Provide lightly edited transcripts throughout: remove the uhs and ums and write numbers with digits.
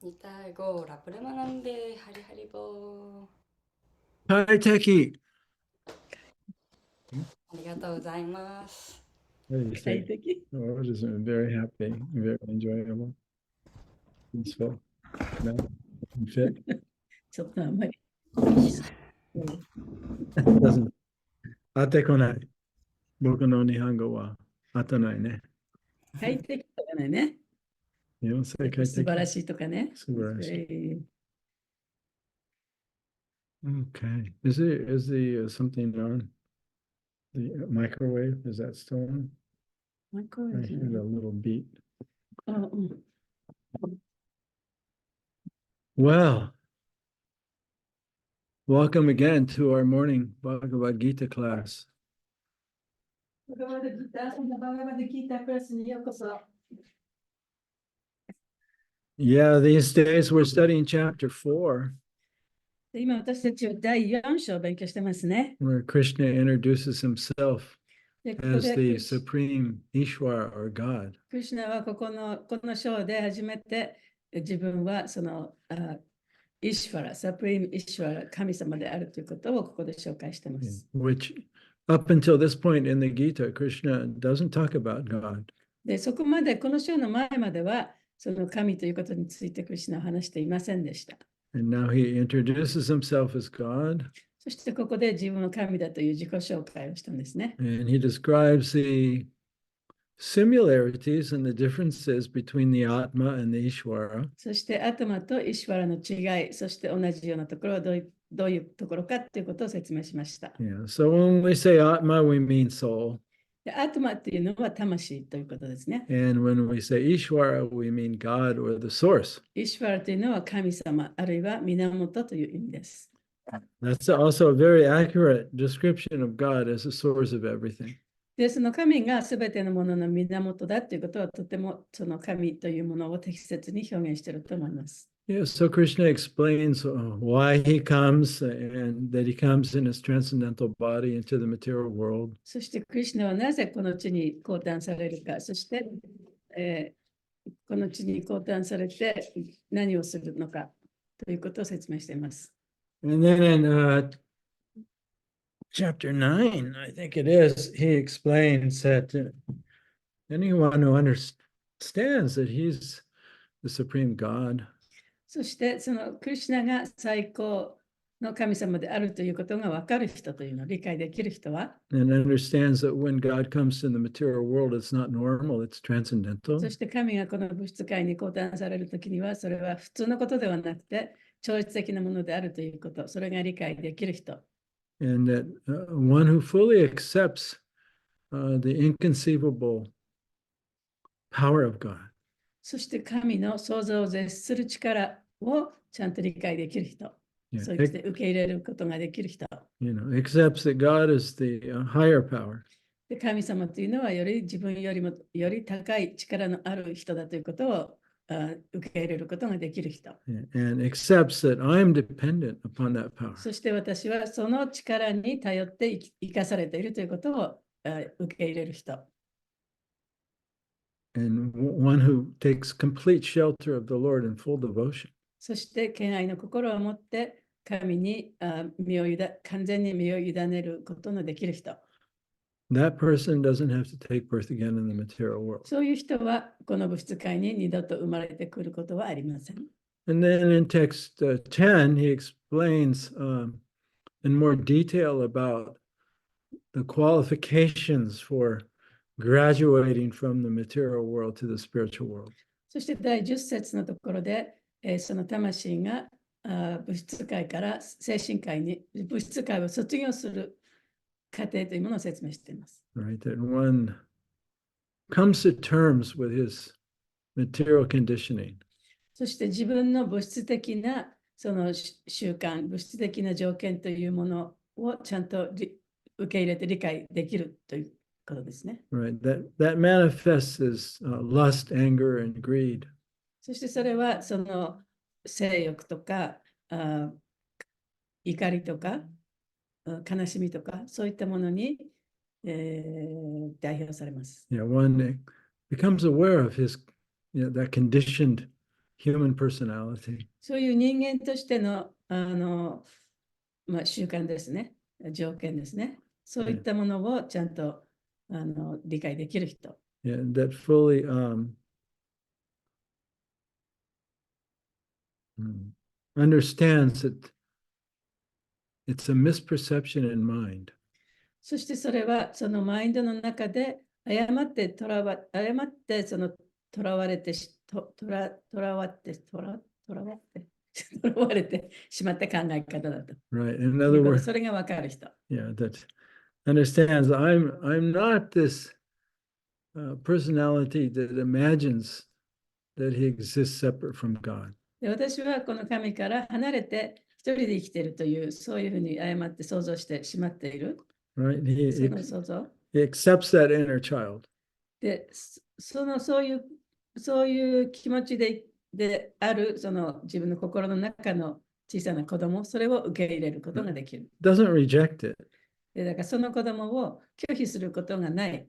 2対5ラプレマなんでハリハリボ快適。ー。ありがとうございます。快適。Oh, just very happy, very enjoyable, peaceful, fit. ちょっとあんまり。Doesn't 当てこない。僕の日本語は当たないね。快適とかね。素晴らしいとかね。素晴らしい。Okay. Is the something on? The microwave, is that still on? I heard a little beat. Well, welcome again to our morning Bhagavad Gita class. Yeah, these days we're studying chapter 4. 今私たちは第4章を勉強してますね。Where Krishna introduces himself as the supreme Ishvara or God. クリシュナはこの章で初めて自分はそのイシュヴァラ、サプリームイシュヴァラ、神様であるということをここで紹介しています。Which up until this point in the Gita, Krishna doesn't talk about God. で、そこまでこの章の前まではその神ということについてクリシュナは話していませんでした。And now he introduces himself as God, そしてここで自分の神だという自己紹介をしたんですね。and he describes the similarities and the differences between the Atma and the Ishvara. そしてアトマとイシュワラの違い、そして同じようなところはどういうところかということを説明しました。Yeah. So when we say Atma, we mean soul. でアトマっていうのは魂ということですね。And when we say Ishvara, we mean God or the source. イシュワラというのは神様、あるいは源という意味です。That's also a very accurate description of God as the source of everything. で、その神がすべてのものの源だということは、とてもその神というものを適切に表現していると思います。Yeah, so Krishna explains why he comes and that he comes in his transcendental body into the material world. そして、クリシュナはなぜこの地に降誕されるか、そして、この地に降誕されて何をするのかということを説明しています。And then in chapter 9, I think it is, he explains that anyone who understands that he's the supreme God, そして、そのクリシュナが最高の神様であるということが分かる人というのを理解できる人は、and understands that when God comes in the material world, it's not normal, it's transcendental. そして神がこの物質界に降誕されるときには、それは普通のことではなくて、超越的なものであるということ、それが理解できる人。And that one who fully accepts the inconceivable power of God. そして神の想像を絶する力をちゃんと理解できる人。Yeah, そう言って受け入れることができる人。accepts that God is the higher power. で神様というのはより自分よりもより高い力のある人だということを受け入れることができる人。And accepts that I'm dependent upon that power. そして私はその力に頼って生かされているということを受け入れる人。And one who takes complete shelter of the Lord in full devotion. そして敬愛の心を持って神に完全に身を委ねることのできる人。That person doesn't have to take birth again in the material world. そういう人はこの物質界に二度と生まれてくることはありません。And then in text 10, he explains in more detail about the qualifications for graduating from the material world to the spiritual world. そして第10節のところで、その魂が物質界から精神界に物質界を卒業する過程というものを説明しています。Right, that one comes to terms with his material conditioning. そして自分の物質的なその習慣、物質的な条件というものをちゃんと受け入れて理解できるということですね。Right, that manifests as lust, anger, and greed. そしてそれはその性欲とか怒りとか悲しみとかそういったものに、代表されます。One becomes aware of his, that conditioned human personality. そういう人間としての習慣ですね、条件ですね。そういったものをちゃんと理解できる人。That fully understands that it's a misperception in mind. そしてそれはそのマインドの中で誤ってそのとらわれてしまった考え方だと。Right. In other words, それが分かる人。that understands that I'm not this personality that imagines that he exists separate from God. で私はこの神から離れて一人で生きているという、そういうふうに誤って想像してしまっている。Right? その想像。He accepts that inner child. で、そういう気持ちである、その自分の心の中の小さな子供、それを受け入れることができる。Doesn't reject it. でだからその子供を拒否することがない。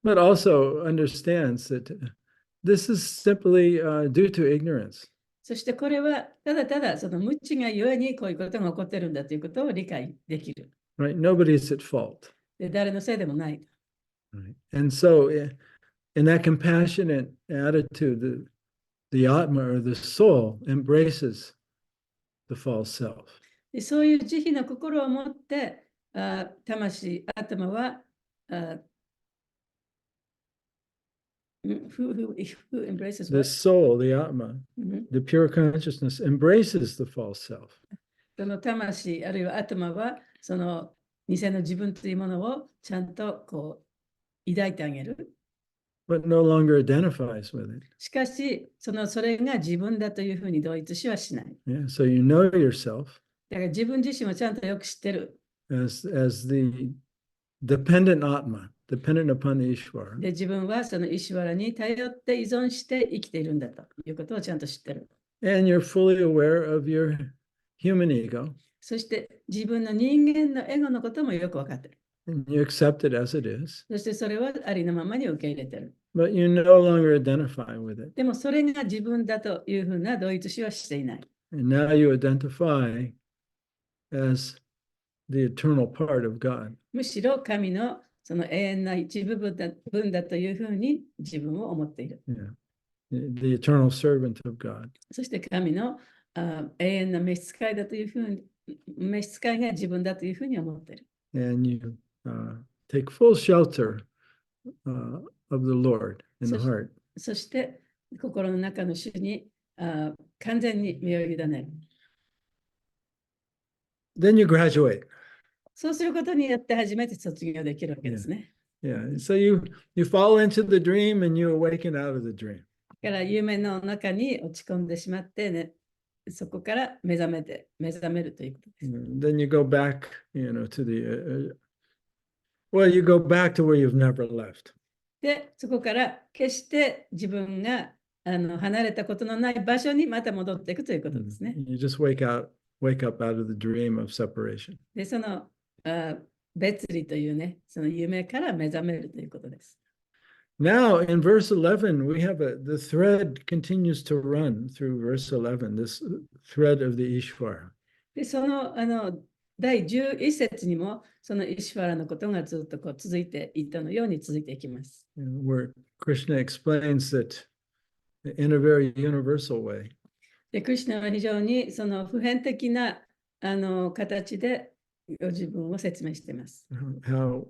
But also understands that this is simply due to ignorance. そしてこれはただただその無知がゆえにこういうことが起こってるんだということを理解できる。Right? Nobody's at fault. で誰のせいでもない。Right? And so in that compassionate attitude, the Atma or the soul embraces the false self. でそういう慈悲の心を持って、魂、頭は、who embraces The what? soul, the Atma, うん the pure consciousness embraces the false self. その魂、あるいは頭は、その偽の自分というものをちゃんとこう抱いてあげる。But no longer identifies with it. しかし、それが自分だというふうに同一視はしない。Yeah, so you know yourself だから自分自身をちゃんとよく知ってる。as the dependent Atma, dependent upon the Ishvara. で、自分はそのイシュワラに頼って依存して生きているんだということをちゃんと知ってる。And you're fully aware of your human ego. そして自分の人間のエゴのこともよく分かってる。And you accept it as it is. そしてそれはありのままに受け入れてる。But you no longer identify with it. でもそれが自分だというふうな同一視はしていない。And now you identify as the eternal part of God. むしろ神のその永遠な一部分だというふうに自分を思っている。Yeah. The eternal servant of God. そして神の永遠な召使いだというふうに、召使いが自分だというふうに思っている。And you take full shelter of the Lord in the heart. そして心の中の主に完全に身を委ねる。Then you graduate. そうすることによって初めて卒業できるわけですね。Yeah. So you fall into the dream and you awaken out of the dream. だから夢の中に落ち込んでしまってね、そこから目覚めるということです。Then you go back, to the well, you go back to where you've never left. で、そこから決して自分が離れたことのない場所にまた戻っていくということですね。You just wake up out of the dream of separation. で、その別離というね、その夢から目覚めるということです。Now, in verse 11, we have the thread continues to run through verse 11, this thread of the Ishvara. で、その第11節にも、そのイシュワラのことがずっとこう続いていったのように続いていきます。Where Krishna explains that in a very universal way. で、クリシュナは非常にその普遍的な形でご自分を説明しています。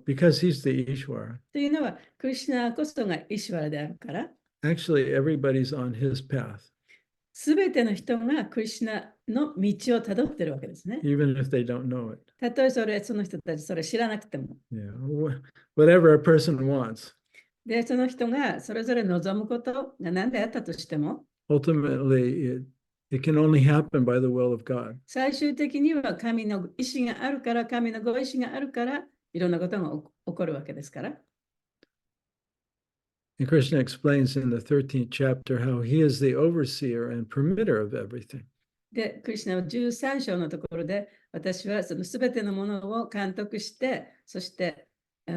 Because he's the Ishvara. というのは、クリシュナこそがイシュワラであるから、Actually, everybody's on his path. すべての人がクリシュナの道をたどっているわけですね。Even if they don't know it. たとえその人たちそれ知らなくても。Yeah. Whatever a person wants. で、その人がそれぞれ望むことが何であったとしても、Ultimately, it can only happen by the will of God. 最終的には神の意志があるから、神のご意志があるから、いろんなことが起こるわけですから。And Krishna explains in the 13th chapter how he is the overseer and permitter of everything. で、クリシュナは13章のところで、私はそのすべてのものを監督して、そして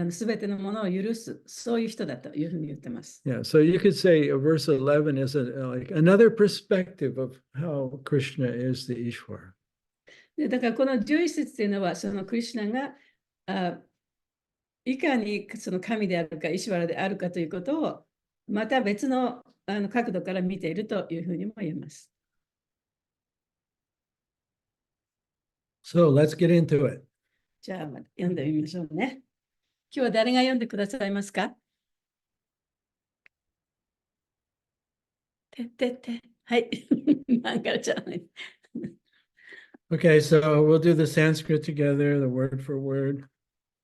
すべてのものを許す、そういう人だというふうに言ってます。Yeah, so you could say verse 11 is like another perspective of how Krishna is the Ishvara. でだからこの11節というのは、そのクリシュナがいかにその神であるか、イシュワラであるかということを、また別の角度から見ているというふうにも言えます。So let's get into it. じゃあ、読んでみましょうね。今日は誰が読んでくださいますか？はい。マンガラちゃん。Okay, so we'll do the Sanskrit together, the word for word,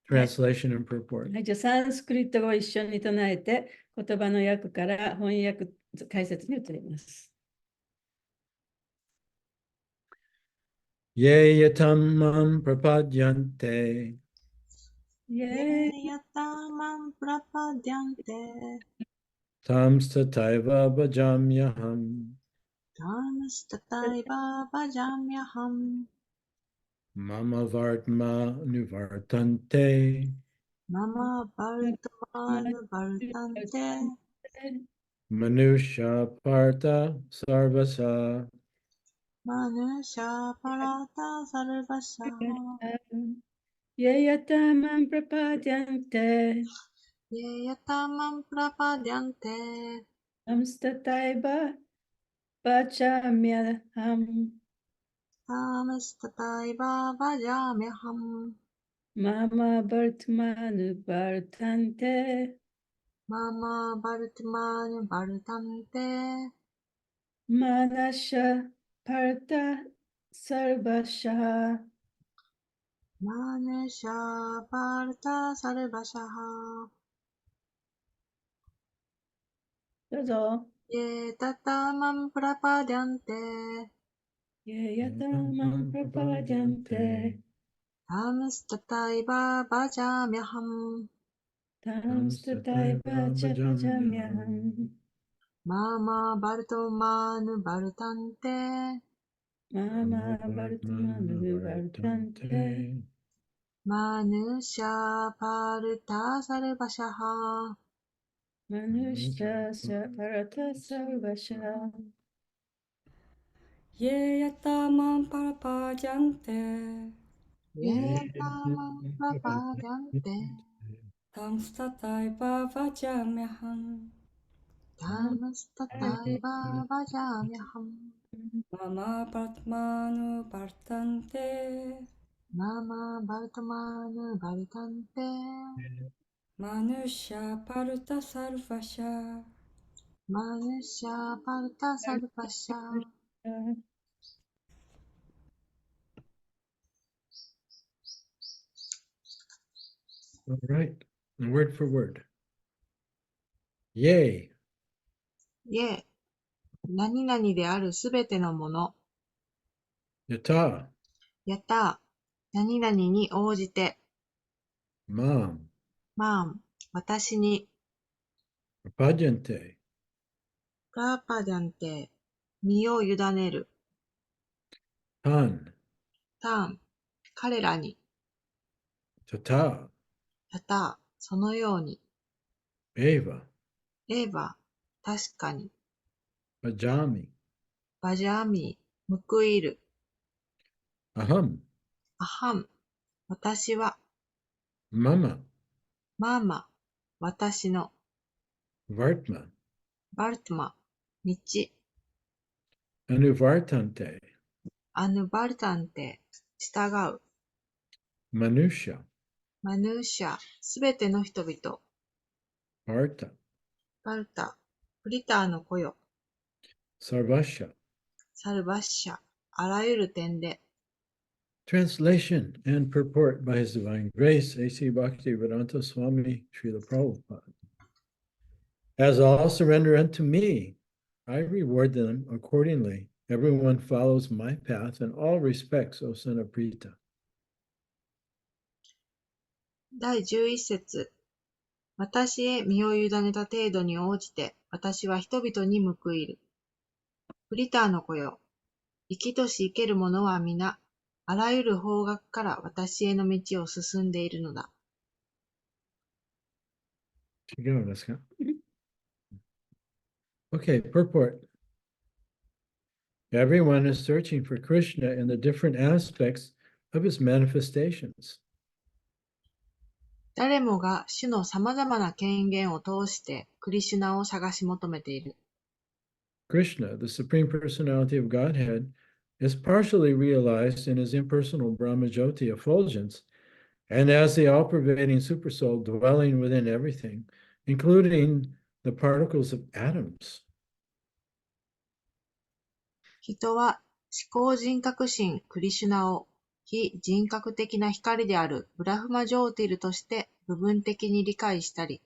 translation and purport. はい、じゃあ、サンスクリットを一緒に唱えて、言葉の訳から翻訳解説に移ります。Ye yatamam prapadyante. Ye yatamam prapadyante. Tamstataiva bhajamyaham. Tamstataiva bhajamyaham. Mama vartma nuvartante. Mama vartma nuvartante. Manusha partha sarvasa. Manusha parata sarvasha. Ye yatamam prapadyante. Ye yatamam prapadyante. Tamstataiva バチャミャハム。タムスタタイババジャミハム。ママバルトマヌバルタンテ。ママバルテマヌバルタンテ。マナシャパルタサルバシャ。マネシャバルタサルバシャハ。どうぞ。イエタタマンプラパディャンテ。イェヤタマンプラパディャンテ。タムスタタイババジャミハム。タムスタタイバチャバジャミャハム。ママバルトマヌバルタンテ。ママバルトマヌバルタンテ。マヌシャパルタサルバシャハ。マヌシャサパラタサルバシャ。Ye yata man parapa jante. イエタマンプラパディャンテ。Tam statai bava jamyahan. タムスタタイババジャミハム。 Mama Batmanu Bartante. ママバルトマヌバルタンテ。 Manusha Paruta Sarvasha. マヌシャパルタサルバシャ。 All right, word for word. Yea, イエ、何々であるすべてのもの。 yata, やったー、何々に応じて。 mam, マン、私に。 pajante, プラパデャンテ、身を委ねる。 tan, タン、彼らに。 tata, やったー、そのように。 eva, エーバ、確かに。 pajami, バジャーミー、報いる。 aham, アハン、私は。 mama, マーマ、私の。 vartma, バルトマ、道。 anuvartante, アヌバルタンテ、従う。 manusha, マヌーシャ、すべての人々。 arta, バルタ、プリターの子よ。 sarvasha. サルバッシャ、あらゆる点で。 Translation and purport by His Divine Grace, A.C. Bhaktivedanta Swami Srila Prabhupada. As all surrender unto me, I reward them accordingly. Everyone follows my path in all respects, O son of Prita. 第11節。私へ身を委ねた程度に応じて、私は人々に報いる。プリターの子よ。生きとし生ける者は皆、あらゆる方角から私への道を進んでいるのだ。 Okay, purport. Everyone is searching for Krishna in the different aspects of his manifestations. 誰もが主の様々な権限を通してクリシュナを探し求めている。 Krishna, the Supreme Personality of Godhead, is partially realized in his impersonal Brahmajyoti effulgence and as the all-pervading Supersoul dwelling within everything, including the particles of atoms. 人は思考人格心クリシュナを非人格的な光であるブラフマジョーティルとして部分的に理解したり、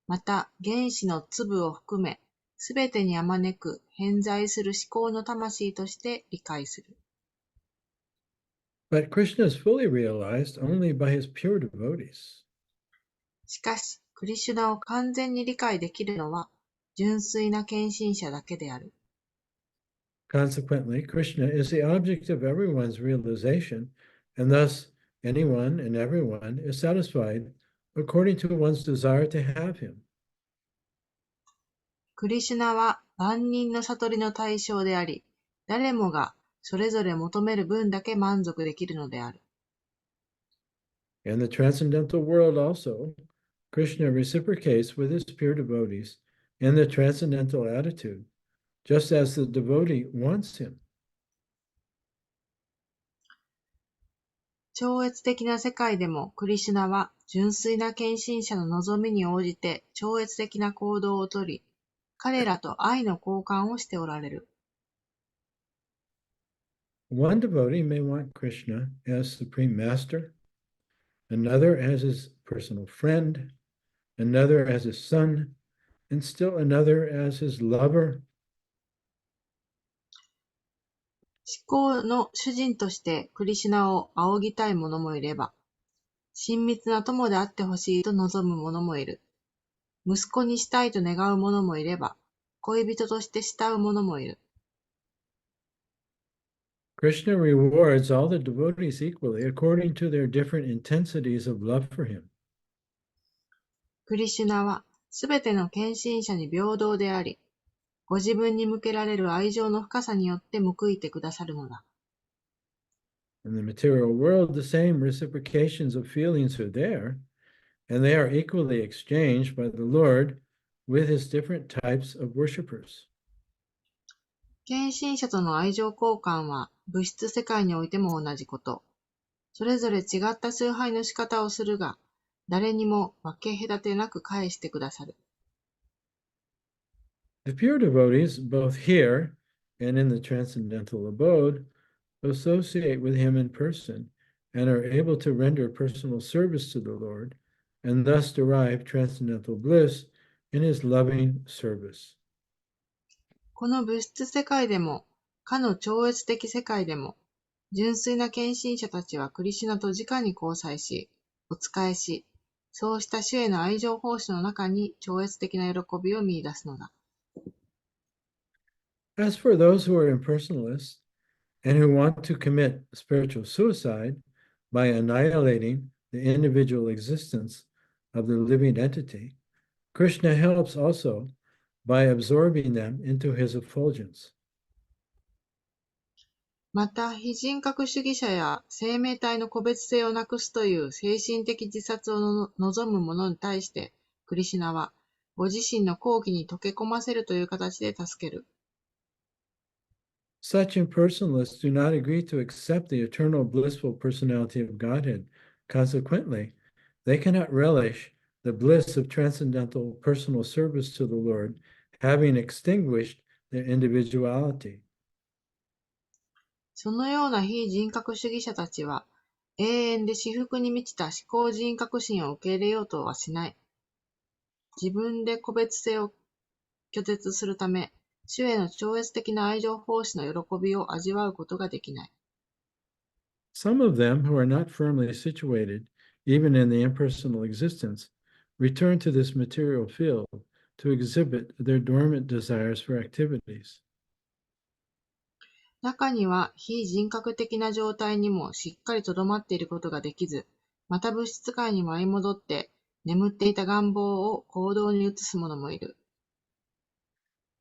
また原子の粒を含め、すべてにあまねく偏在する思考の魂として理解する。 But Krishna is fully realized only by his pure devotees. しかし、クリシュナを完全に理解できるのは純粋な献身者だけである。 Consequently, Krishna is the object of everyone's realization, and thus anyone and everyone is satisfied according to one's desire to have him. クリシュナは万人の悟りの対象であり、誰もがそれぞれ求める分だけ満足できるのである。 In the transcendental world also, Krishna reciprocates with his pure devotees in the transcendental attitude, just as the devotee wants him. 超越的な世界でもクリシュナは純粋な献身者の望みに応じて超越的な行動をとり、彼らと愛の交換をしておられる。One devotee may want Krishna as supreme master, another as his personal friend, another as his son, and still another as his lover. 思考の主人としてクリシュナを仰ぎたい者もいれば、親密な友であってほしいと望む者もいる。息子にしたいと願う者もいれば、恋人として慕う者もいる。Krishna rewards all the devotees equally according to their different intensities of love for him. クリシュナはすべての献身者に平等であり、ご自分に向けられる愛情の深さによって報いてくださるのだ。In the material world, the same reciprocations of feelings are there, and they are equally exchanged by the Lord with his different types of worshippers. 献身者との愛情交換は物質世界においても同じこと。それぞれ違った崇拝の仕方をするが、誰にも分け隔てなく返してくださる。The pure devotees, both here and in the transcendental abode, associate with him in person and are able to render personal service to the Lord and thus derive transcendental bliss in his loving service. この物質世界でも、かの超越的世界でも、純粋な献身者たちはクリシュナと直に交際し、お仕えし、そうした主への愛情奉仕の中に超越的な喜びを見出すのだ。As for those who are impersonalists and who want to commit spiritual suicide by annihilating the individual existence of the living entity, Krishna helps also by absorbing them into his effulgence. また、非人格主義者や生命体の個別性をなくすという精神的自殺を望む者に対して、クリシュナは、ご自身の好奇に溶け込ませるという形で助ける。Such impersonalists do not agree to accept the eternal blissful personality of Godhead. Consequently, they cannot relish the bliss of transcendental personal service to the Lord, having extinguished their individuality. そのような非人格主義者たちは、永遠で至福に満ちた思考人格心を受け入れようとはしない。自分で個別性を拒絶するため、主への超越的な愛情奉仕の喜びを味わうことができない。Some of them who are not firmly situated, even in the impersonal existence, return to this material field to exhibit their dormant desires for activities. 中には非人格的な状態にもしっかりとどまっていることができず、また物質界に舞い戻って眠っていた願望を行動に移す者もいる。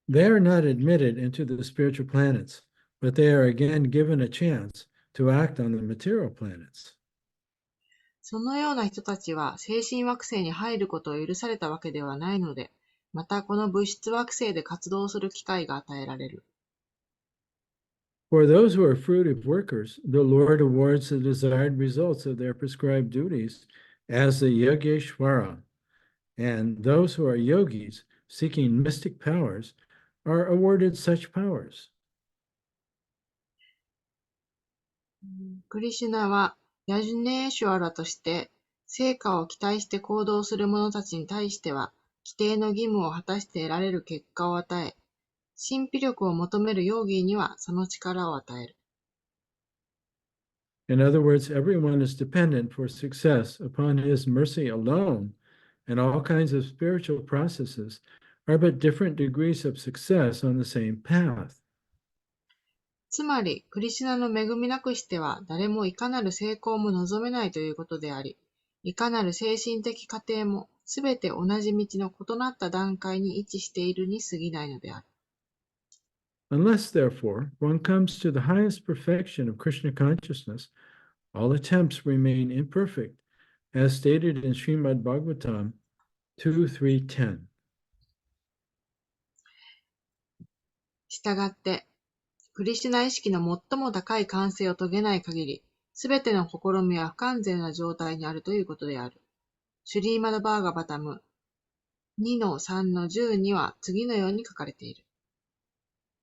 They are not admitted into the spiritual planets, but they are again given a chance to act on the material planets. そのような人たちは精神惑星に入ることを許されたわけではないので、またこの物質惑星で活動する機会が与えられる。For those who are fruitive workers, the Lord awards the desired results of their prescribed duties as the Yogeshwara, and those who are yogis seeking mystic powers are awarded such powers. クリシュナはヤジュネーシュアラとして成果を期待して行動する者たちに対しては規定の義務を果たして得られる結果を与え、神秘力を求めるヨーギーにはその力を与える。In other words, everyone is dependent for success upon his mercy alone, and all kinds of spiritual processes are but different degrees of success on the same path. つまり、クリシュナの恵みなくしては誰もいかなる成功も望めないということであり、いかなる精神的過程もすべて同じ道の異なった段階に位置しているに過ぎないのである。Unless, therefore, one comes to the highest perfection of Krishna consciousness, all attempts remain imperfect, as stated in Srimad したがって、クリシュナ意識の最も高い完成を遂げない限り、すべての試みは不完全な状態にあるということである。シュリーマドバーガバタム 2-3-10 には次のように書かれている。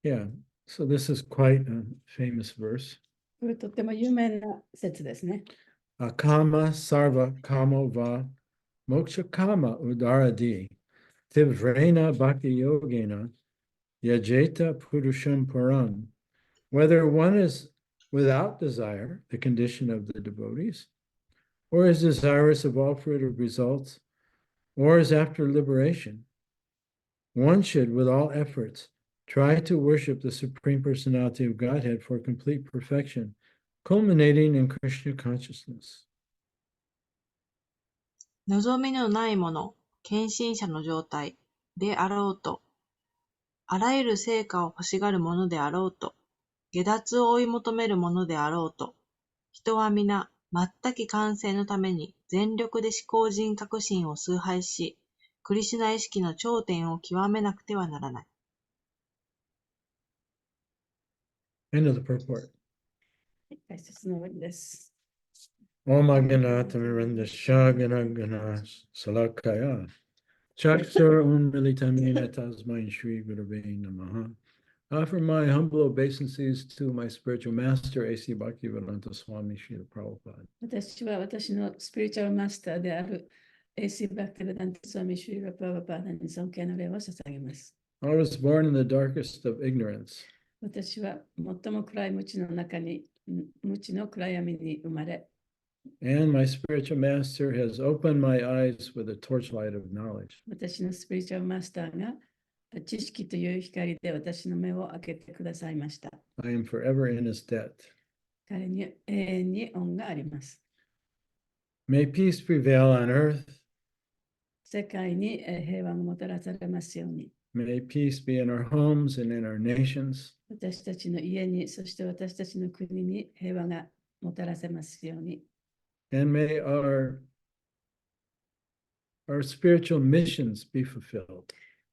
Yeah, so this is quite a famous verse. これとっても有名な説ですね。Akama sarva kamo va moksha kama udaradi tivrena bhakti yogena yajeta purusham param. Whether one is without desire, the condition of the devotees, or is desirous of all fruitive results, or is after liberation, one should, with all efforts, try to worship the Supreme Personality of Godhead for complete perfection, culminating in Krishna consciousness. 望みのないもの、献身者の状態であろうと、あらゆる成果を欲しがるものであろうと、下脱を追い求めるものであろうと、人は皆、全く完成のために全力で思考人格心を崇拝し、クリシュナ意識の頂点を極めなくてはならない。End of the purport. 解説の終わりです。Om Aganatamiranda Shagana Salakaya Chaksur Unmilitamina Tasmain Shri Gurave Namaha. Offer my humble obeisances to my spiritual master, A.C. Bhaktivedanta Swami Srila Prabhupada. 私は私のスピリチュアルマスターである A.C. バクティベダント・スワミ・シュリラ・プラバパーダに尊敬の礼を捧げます。I was born in the darkest of ignorance. 私は最も暗い無知の中に、無知の暗闇に生まれ、And my spiritual master has opened my eyes with a torchlight of knowledge. 私のスピリチュアルマスターが知識という光で私の目を開けてくださいました。I am forever in his debt. 彼に永遠に恩があります。May peace prevail on earth. 世界に平和がもたらされますように。May peace be in our homes and in our nations. 私たちの家に、そして私たちの国に平和がもたらせますように。And may our spiritual missions be fulfilled.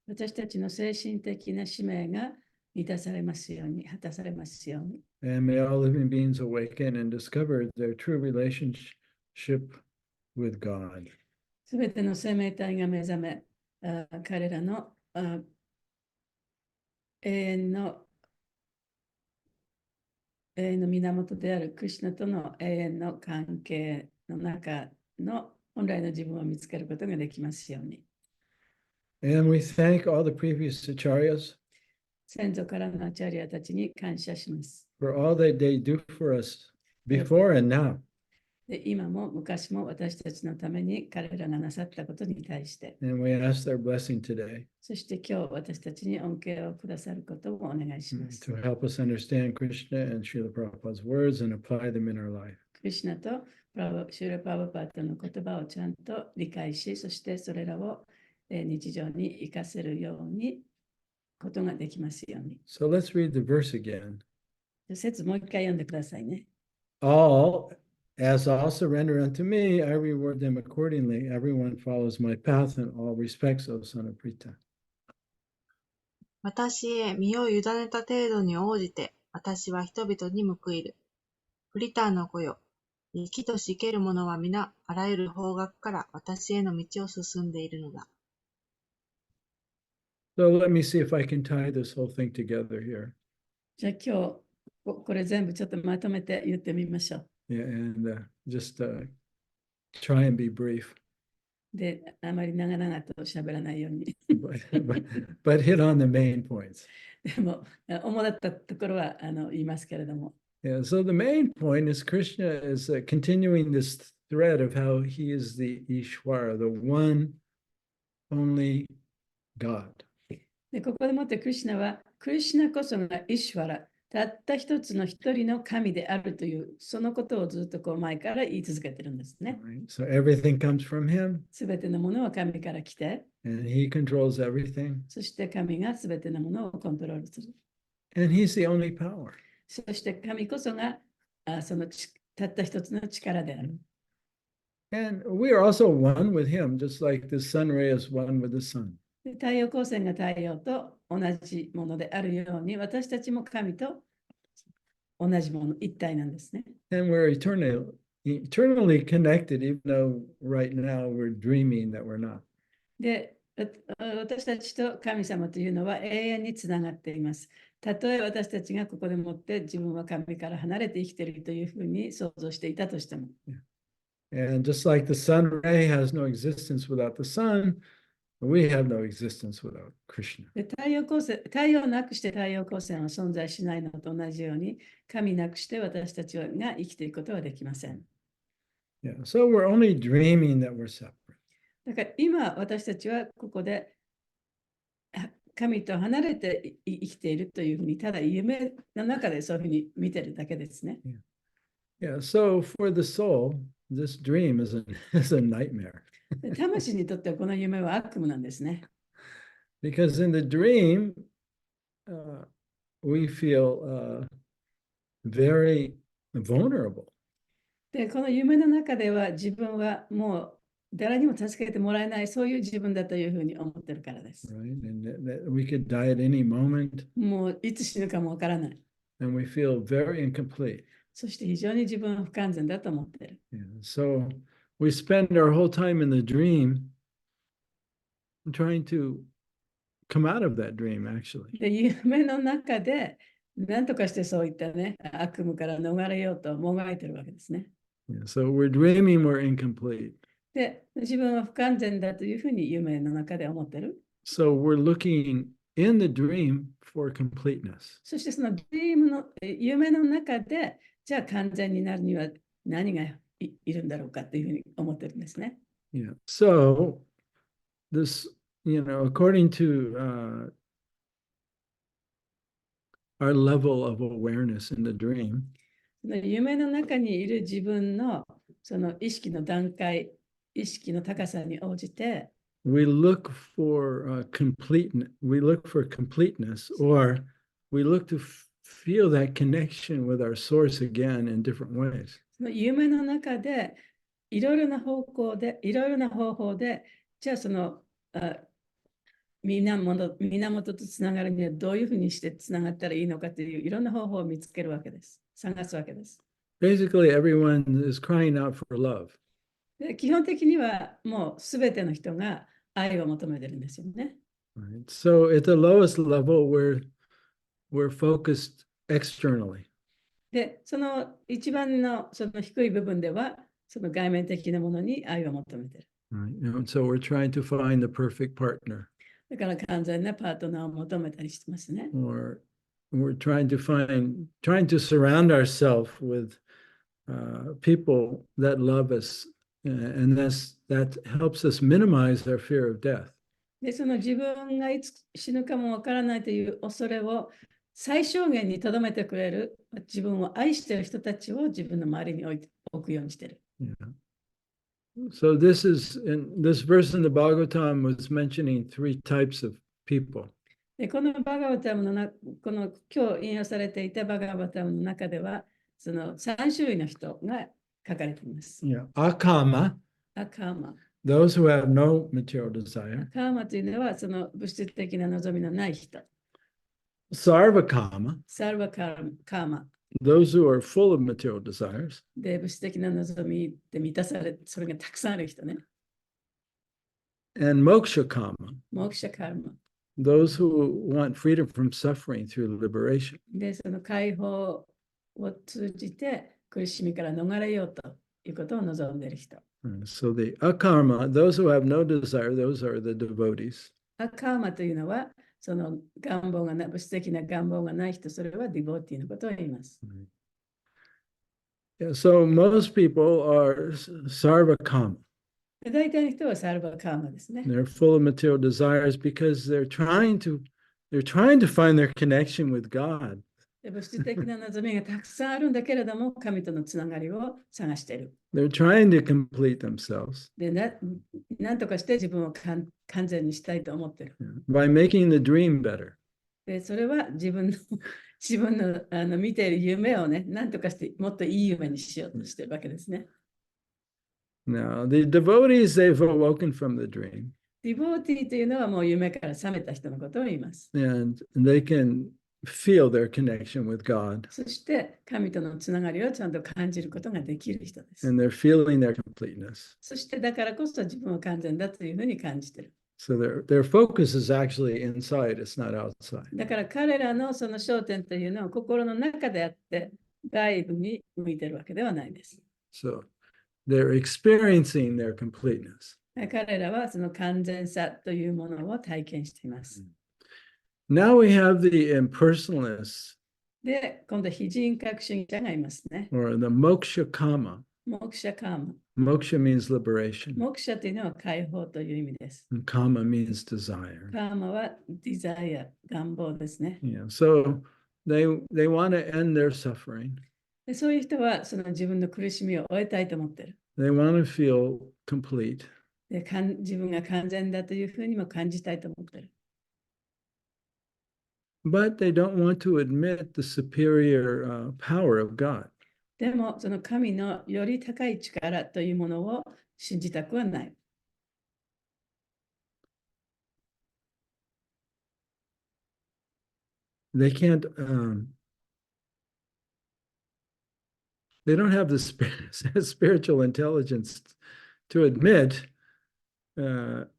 私たちの精神的な使命が満たされますように、果たされますように。And may all living beings awaken and discover their true relationship with God. すべての生命体が目覚め、彼らの永遠の源であるクリシュナとの永遠の関係の中の本来の自分を見つけることができますように。And we thank all the previous acharyas 先祖からのアチャリアたちに感謝します。for all that they do for us before and now. で今も昔も私たちのために彼らがなさったことに対して、 And we ask their blessing today そして今日私たちに恩恵をくださることをお願いします。 to help us understand Krishna and Srila Prabhupada's words and apply them in our life. クリシュナとシューラ・プラバパータの言葉をちゃんと理解し、そしてそれらを日常に生かせるようにことができますように。So let's read the verse again. 説もう一回読んでくださいね。All, as all surrender unto me, I reward them accordingly. Everyone follows my path in all respects, O son of Prita. 私へ身を委ねた程度に応じて、私は人々に報いる。プリターの子よ、生きとしける者は皆、あらゆる方角から私への道を進んでいるのだ。So let me see if I can tie this whole thing together here. じゃあ今日これ全部ちょっとまとめて言ってみましょう。Yeah, and just try and be brief, で、あまり長々と喋らないように。but hit on the main points. でも、主だったところは言いますけれども。Yeah, so the main point is Krishna is continuing this thread of how he is the Ishvara, the one only God. でここでもってクリシュナは、クリシュナこそがイシュワラ、たった一つの一人の神であるという、そのことをずっとこう前から言い続けてるんですね。Right? So everything comes from him, すべてのものは神から来て、and he controls everything, そして神がすべてのものをコントロールする。and he's the only power. そして神こそがそのたった一つの力である。And we are also one with him, just like the sun ray is one with the sun. で太陽光線が太陽と同じものであるように、私たちも神と同じもの、一体なんですね。And we're eternally connected, even though right now we're dreaming that we're not. で、私たちと神様というのは永遠につながっています。たとえ私たちがここでもって自分は神から離れて生きているというふうに想像していたとしても。And just like the sun ray has no existence without the sun, we have no existence without Krishna. で太陽なくして太陽光線は存在しないのと同じように、神なくして私たちが生きていくことはできません。Yeah, so we're only dreaming that we're separate. だから今私たちはここで神と離れて生きているというふうに、ただ夢の中でそういうふうに見てるだけですね。Yeah, so for the soul, this dream is a nightmare. で魂にとってはこの夢は悪夢なんですね。Because in the dream, we feel very vulnerable. で、この夢の中では自分はもう誰にも助けてもらえない、そういう自分だというふうに思ってるからです。Right? And that we could die at any moment, もういつ死ぬかもわからない。and we feel very incomplete. そして非常に自分は不完全だと思ってる。Yeah. So we spend our whole time in the dream trying to come out of that dream, actually. で、夢の中で何とかしてそういったね、悪夢から逃れようともがいてるわけですね。Yeah. So we're dreaming we're incomplete. で、自分は不完全だというふうに夢の中で思ってる。So we're looking in the dream for completeness. そしてその夢の中で、じゃあ完全になるには何がいるんだろうかというふうに思ってるんですね。Yeah. So this, according to our level of awareness in the dream, 夢の中にいる自分のその意識の段階、意識の高さに応じて、we look for completeness, or we look to feel that connection with our source again in different ways. その夢の中でいろいろな方法で、じゃあその源とつながるにはどういうふうにしてつながったらいいのかといういろんな方法を見つけるわけです。探すわけです。Basically, everyone is crying out for love. で基本的にはもうすべての人が愛を求めてるんですよね。Right? So at the lowest level, we're focused externally. で、その一番のその低い部分では、その外面的なものに愛を求めてる。Right? So we're trying to find the perfect partner, だから完全なパートナーを求めたりしてますね。 or we're trying to surround ourselves with people that love us, and that helps us minimize our fear of death. で、その自分がいつ死ぬかもわからないという恐れを最小限に留めてくれる自分を愛している人たちを自分の周りに置くようにしている。Yeah. So this verse in the Bhagavatam was mentioning 3 types of people. で、このバガバタムのこの今日引用されていたバガバタムの中では、その3種類の人が書かれています。Yeah. Akama, アカーマ。those who have no material desire. アカーマというのはその物質的な望みのない人。Sarvakama, サルバカーマ。those who are full of material desires. で、物質的な望みで満たされ、それがたくさんある人ね。And Mokshakama, モークシャカーマ。those who want freedom from suffering through liberation. で、その解放を通じて苦しみから逃れようということを望んでいる人。So the akarma, those who have no desire, those are the devotees. アカーマというのは、その願望がない、物質的な願望がない人、それはディボーティーのことを言います。Yeah, so most people are sarvakama. で大体の人はサルバカーマですね。 They're full of material desires because they're trying to find their connection with God. で物質的な望みがたくさんあるんだけれども、神とのつながりを探している。They're trying to complete themselves でなんとかして自分を完全にしたいと思っている。 by making the dream better. でそれは自分の見ている夢をね、なんとかしてもっといい夢にしようとしているわけですね。Now, the devotees, they've awoken from the dream. ディボーティーというのはもう夢から覚めた人のことを言います。and they can feel their connection with God, そして神とのつながりをちゃんと感じることができる人です。 and they're feeling their completeness. そしてだからこそ自分は完全だというふうに感じている。So their focus is actually inside, it's not outside. だから彼らのその焦点というのは心の中であって外部に向いているわけではないです。 So they're experiencing their completeness. 彼らはその完全さというものを体験しています。 Now we have the impersonalists, で、今度非人格主義者がいますね。 or the moksha kama. モクシャカーマ。 Moksha means liberation, モクシャというのは解放という意味です。 and kama means desire. カーマはディザイア、願望ですね。 Yeah, so they want to end their suffering. でそういう人はその自分の苦しみを終えたいと思っている。 They want to feel complete. で自分が完全だというふうにも感じたいと思っている。 But they don't want to admit the superior power of God. でもその神のより高い力というものを信じたくはない。 They can't, they don't have the spiritual intelligence to admit that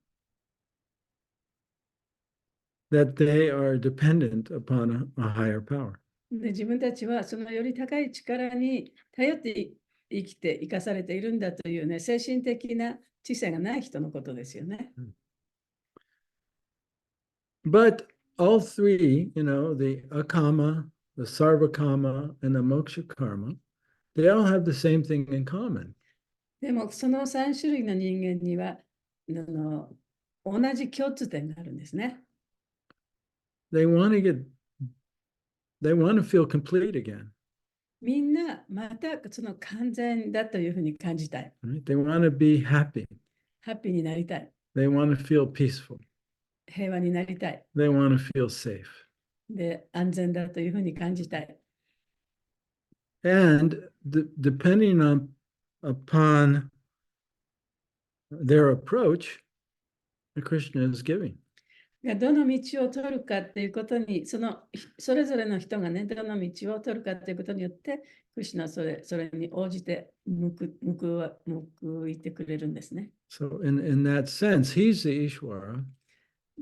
they are dependent upon a higher power. で自分たちはそのより高い力に頼って生きて生かされているんだというね、精神的な知性がない人のことですよね。 But all three, the akama, the sarvakama, and the moksha karma, they all have the same thing in common. でもその3種類の人間には同じ共通点があるんですね。 They want to feel complete again. みんなまたその完全だというふうに感じたい。 Right? They want to be happy. ハッピーになりたい。 They want to feel peaceful. 平和になりたい。 They want to feel safe. で、安全だというふうに感じたい。 And depending upon their approach, the Krishna is giving. がどの道を取るかということに、それぞれの人がね、どの道を取るかということによって、クリシュナはそれに応じて報いてくれるんですね。 So in that sense, he's the Ishvara,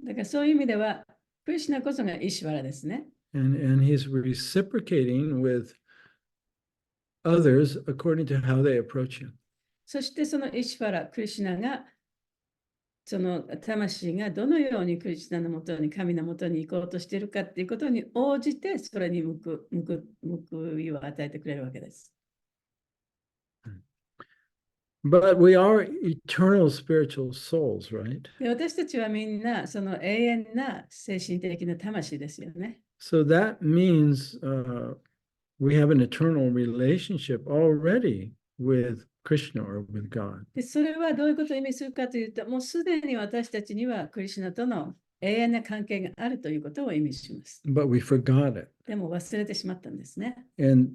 だからそういう意味では、クリシュナこそがイシュワラですね。 and he's reciprocating with others according to how they approach him. そしてそのイシュワラ、クリシュナが、その魂がどのようにクリシュナのもとに、神のもとに行こうとしているかということに応じて、それに報いを与えてくれるわけです。 But we are eternal spiritual souls, right? で私たちはみんなその永遠な精神的な魂ですよね。 So that means we have an eternal relationship already with Krishna or with God. でそれはどういうことを意味するかというと、もうすでに私たちにはクリシュナとの永遠な関係があるということを意味します。 But we forgot it. でも忘れてしまったんですね。 And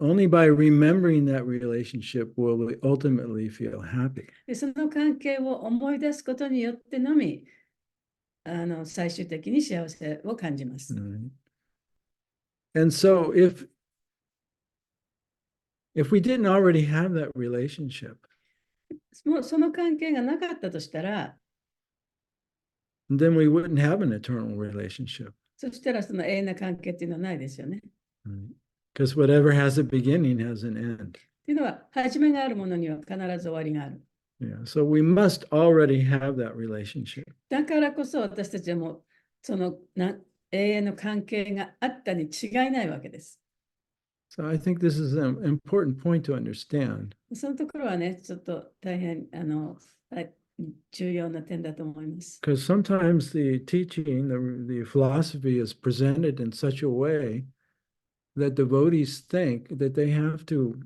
only by remembering that relationship will we ultimately feel happy. でその関係を思い出すことによってのみ、最終的に幸せを感じます。 Right? And so if we didn't already have that relationship, もうその関係がなかったとしたら、 then we wouldn't have an eternal relationship. そしたらその永遠な関係っていうのはないですよね。 Because whatever has a beginning has an end. っていうのは、始めがあるものには必ず終わりがある。 Yeah. So we must already have that relationship. だからこそ私たちはもうその永遠の関係があったに違いないわけです。 So I think this is an important point to understand. そのところはね、ちょっと大変重要な点だと思います。 Because sometimes the teaching, the philosophy is presented in such a way that devotees think that they have to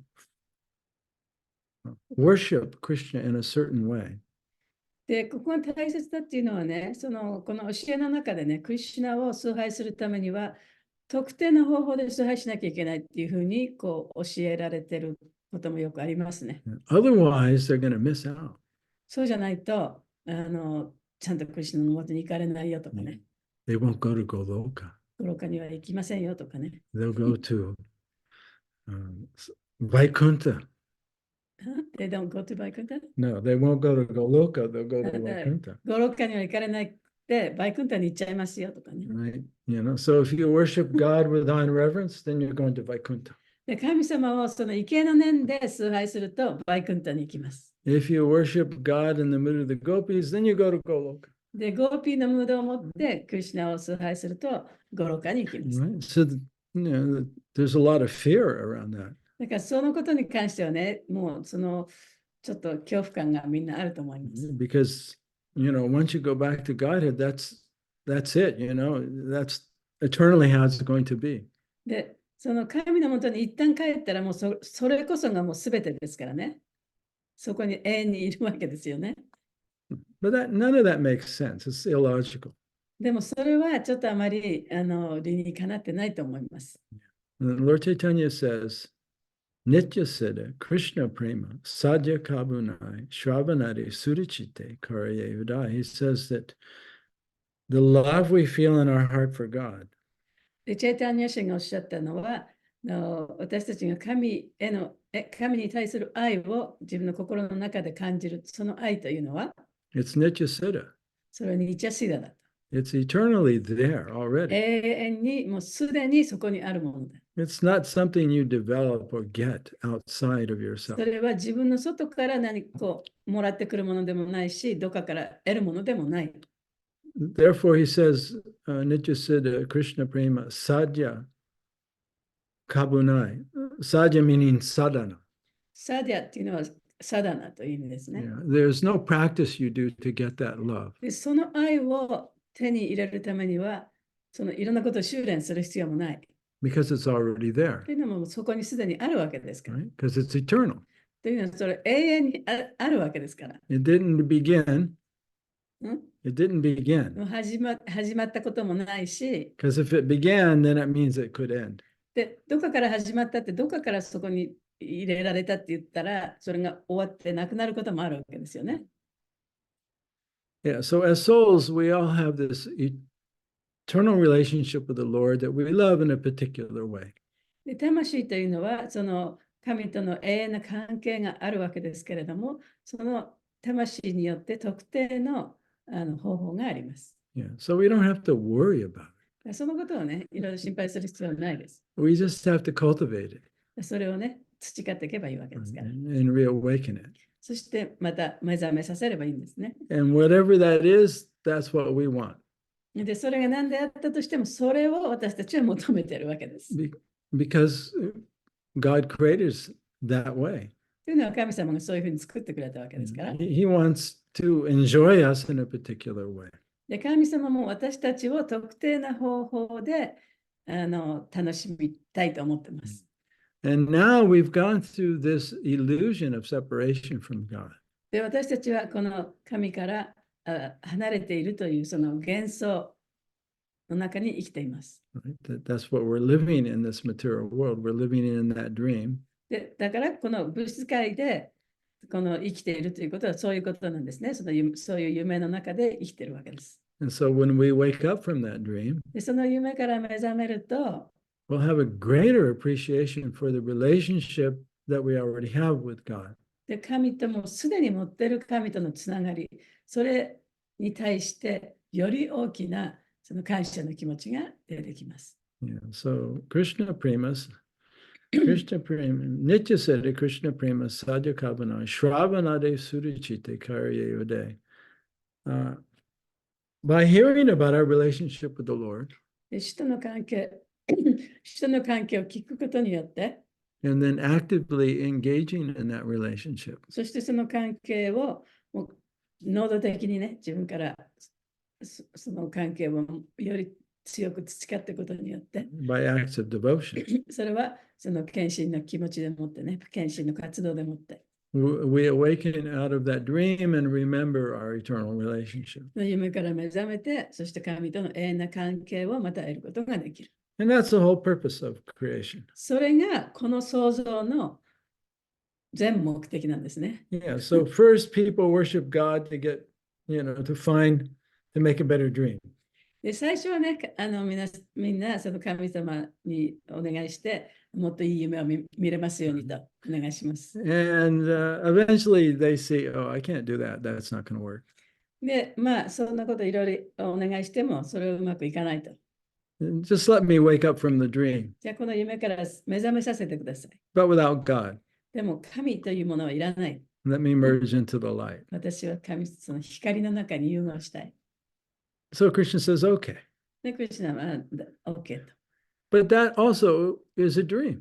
worship Krishna in a certain way. で、ここが大切だっていうのはね、この教えの中でね、クリシュナを崇拝するためには、特定の方法で崇拝しなきゃいけないっていうふうに教えられてることもよくありますね。 Otherwise, they're going to miss out. そうじゃないと、ちゃんとクリシュナのもとに行かれないよとかね。They won't go to Goloka. ゴロカには行きませんよとかね。They'll go to Vaikuntha. They don't go to Vaikuntha? No, they won't go to Goloka. They'll go to ゴ Vaikuntha. ロカには行かれないで、バイクンタに行っちゃいますよとかね。Right? So if you worship God with divine reverence, then you're going to Vaikuntha. で、神様をその畏敬の念で崇拝すると、バイクンタに行きます。If you worship God in the mood of the gopis, then you go to Goloka. で、ゴーピーのムードを持ってクリシュナを崇拝すると、ゴロカに行きます。Right? So there's a lot of fear around that. だからそのことに関してはね、もうそのちょっと恐怖感がみんなあると思います。Because, once you go back to Godhead, that's it, that's eternally how it's going to be. で、その神のもとに一旦帰ったらもうそれこそがもう全てですからね。そこに永遠にいるわけですよね。But none of that makes sense. It's illogical. でもそれはちょっとあまり理にかなってないと思います。And Lord Chaitanya says, Nitya Siddha, Krishna Prema, Sadhya Kabunai, Shravanadi, Surichite, Karye Udai. He says that the love we feel in our heart for God で、チェイタニア氏がおっしゃったのは、私たちが神に対する愛を自分の心の中で感じる、その愛というのは、it's Nitya Siddha. それはニチャシダだと。It's eternally there already. 永遠に、もうすでにそこにあるものだ。It's not something you develop or get outside of そ yourself. れは自分の外から何かこうもらってくるものでもないし、どこかから得るものでもない。Therefore, he says, Nitya Siddha, Krishna Prema, Sadhya Kabunai. Sadhya meaning sadhana. サディアっていうのはサダナという意味ですね。 Yeah. There's no practice you do to get that love. で、その愛を手に入れるためには、そのいろんなことを修練する必要もない。Because it's already there, というのもそこにすでにあるわけですから。 right? Because it's eternal. というのはそれ永遠にあるわけですから。It didn't begin. うん It didn't begin. もう始まったこともないし、 Because if it began, then it means it could end. で、どこかから始まったって、どこかからそこに入れられたって言ったら、それが終わってなくなることもあるわけですよね。Yeah. So as souls, we all have this eternal relationship with the Lord that we love in a particular way. で、魂というのは、その神との永遠な関係があるわけですけれども、その魂によって特定の方法があります。Yeah. So we don't have to worry about it. そのことをね、いろいろ心配する必要はないです。 We just have to cultivate it それをね、培っていけばいいわけですから。 and reawaken it. そしてまた目覚めさせればいいんですね。 And whatever that is, that's what we want. で、それが何であったとしても、それを私たちは求めているわけです。 Because God created us that way. というのは神様がそういうふうに作ってくれたわけですから。 He wants to enjoy us in a particular way. で、神様も私たちを特定な方法で楽しみたいと思っています。 And now we've gone through this illusion of separation from God. で、私たちはこの神から離れているというその幻想の中に生きています。 Right? That's what we're living in this material world. We're living in that dream. で、だからこの物質界でこの生きているということはそういうことなんですね。そういう夢の中で生きているわけです。 And so when we wake up from that dream, で、その夢から目覚めると、 we'll have a greater appreciation for the relationship that we already have with God. で、神ともすでに持っている神とのつながり、それに対してより大きなその感謝の気持ちが出てきます。 Yeah. So Krishna Premas, Krishna Prema, Nitya Siddha, Krishna Prema, Sadhya Kabana, Shravanade Surichite Karye Ude. By hearing about our relationship with the Lord, で、人の関係を聞くことによって、 and then actively engaging in that relationship, そしてその関係をもう能動的にね、自分からその関係をより強く培っていくことによって、 by acts of devotion, それはその献身の気持ちでもってね、献身の活動でもって、 we awaken out of that dream and remember our eternal relationship. 夢から目覚めて、そして神との永遠な関係をまた得ることができる。 And that's the whole purpose of creation. それがこの創造の全目的なんですね。Yeah. So first, people worship God to get to make a better dream. で、最初はね、みんなその神様にお願いして、もっといい夢を見れますようにとお願いします。And eventually they see, oh, I can't do that. That's not going to work. で、まあ、そんなこといろいろお願いしても、それはうまくいかないと。Just let me wake up from the dream. じゃあ、この夢から目覚めさせてください。But without God, でも、神というものはいらない。let me merge into the light. 私はその光の中に融合したい。So Krishna says, okay. で、クリシュナは OK と。But that also is a dream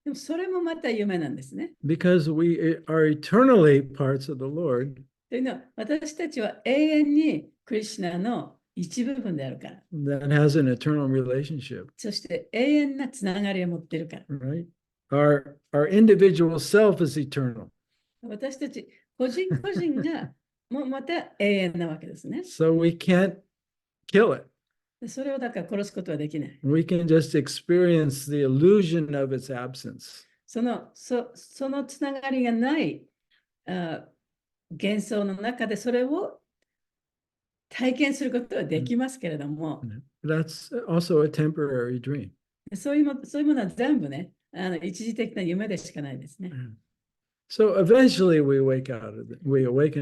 でも、それもまた夢なんですね。because we are eternally parts of the Lord. というのは、私たちは永遠にクリシュナの一部分であるから。That has an eternal relationship, そして永遠なつながりを持っているから。right? Our individual self is eternal. 私たち個人個人がもうまた永遠なわけですね。So we can't kill it. でそれをだから殺すことはできない。We can just experience the illusion of its absence. そのつながりがない幻想の中でそれを体験することはできますけれども、That's also a temporary dream. そういうものは全部ね、一時的な夢でしかないですね。So eventually we awaken out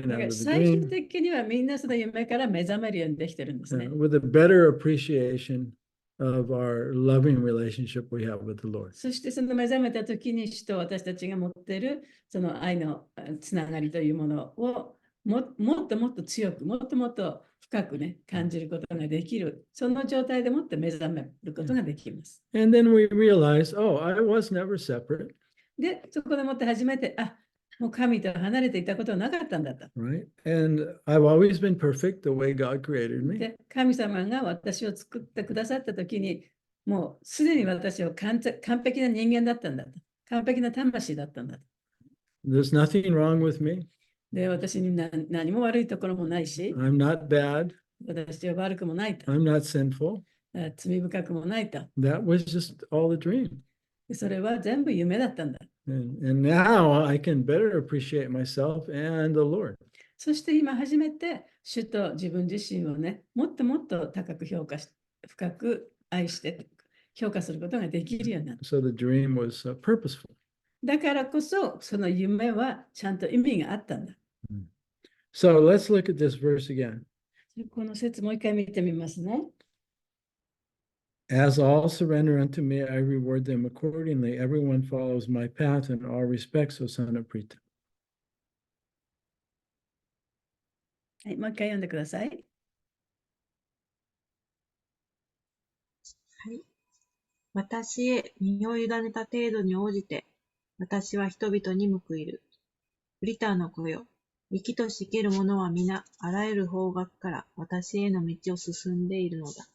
だから of the 最終 dream 的にはみんなその夢から目覚めるようにできてるんですね。 with a better appreciation of our loving relationship we have with the Lord. そしてその目覚めた時に主と私たちが持っているその愛のつながりというものをもっともっと強く、もっともっと深くね、感じることができる。その状態でもって目覚めることができます。And then we realize, oh, I was never separate, で、そこでもって初めて、もう神と離れていたことはなかったんだと。right? And I've always been perfect the way God created me. で、神様が私を作ってくださった時に、もうすでに私は完璧な人間だったんだと。完璧な魂だったんだと。There's nothing wrong with me. で、私に何も悪いところもないし、I'm not bad. 私は悪くもないと。 I'm not sinful. 罪深くもないと。 That was just all the dream. でそれは全部夢だったんだ。And now I can better appreciate myself and the Lord. そして今初めて主と自分自身をね、もっともっと高く評価し、深く愛して評価することができるようになった。So the dream was purposeful. だからこそ、その夢はちゃんと意味があったんだ。So let's look at this verse again. この説もう一回見てみますね。As all surrender unto me, I reward them accordingly. Everyone follows my path in all respects, O son of Prita. はい、もう一回読んでください。はい。私へ身を委ねた程度に応じて、私は人々に報いる。プリターの子よ。生きとし生ける者は皆、あらゆる方角から私への道を進んでいるのだ。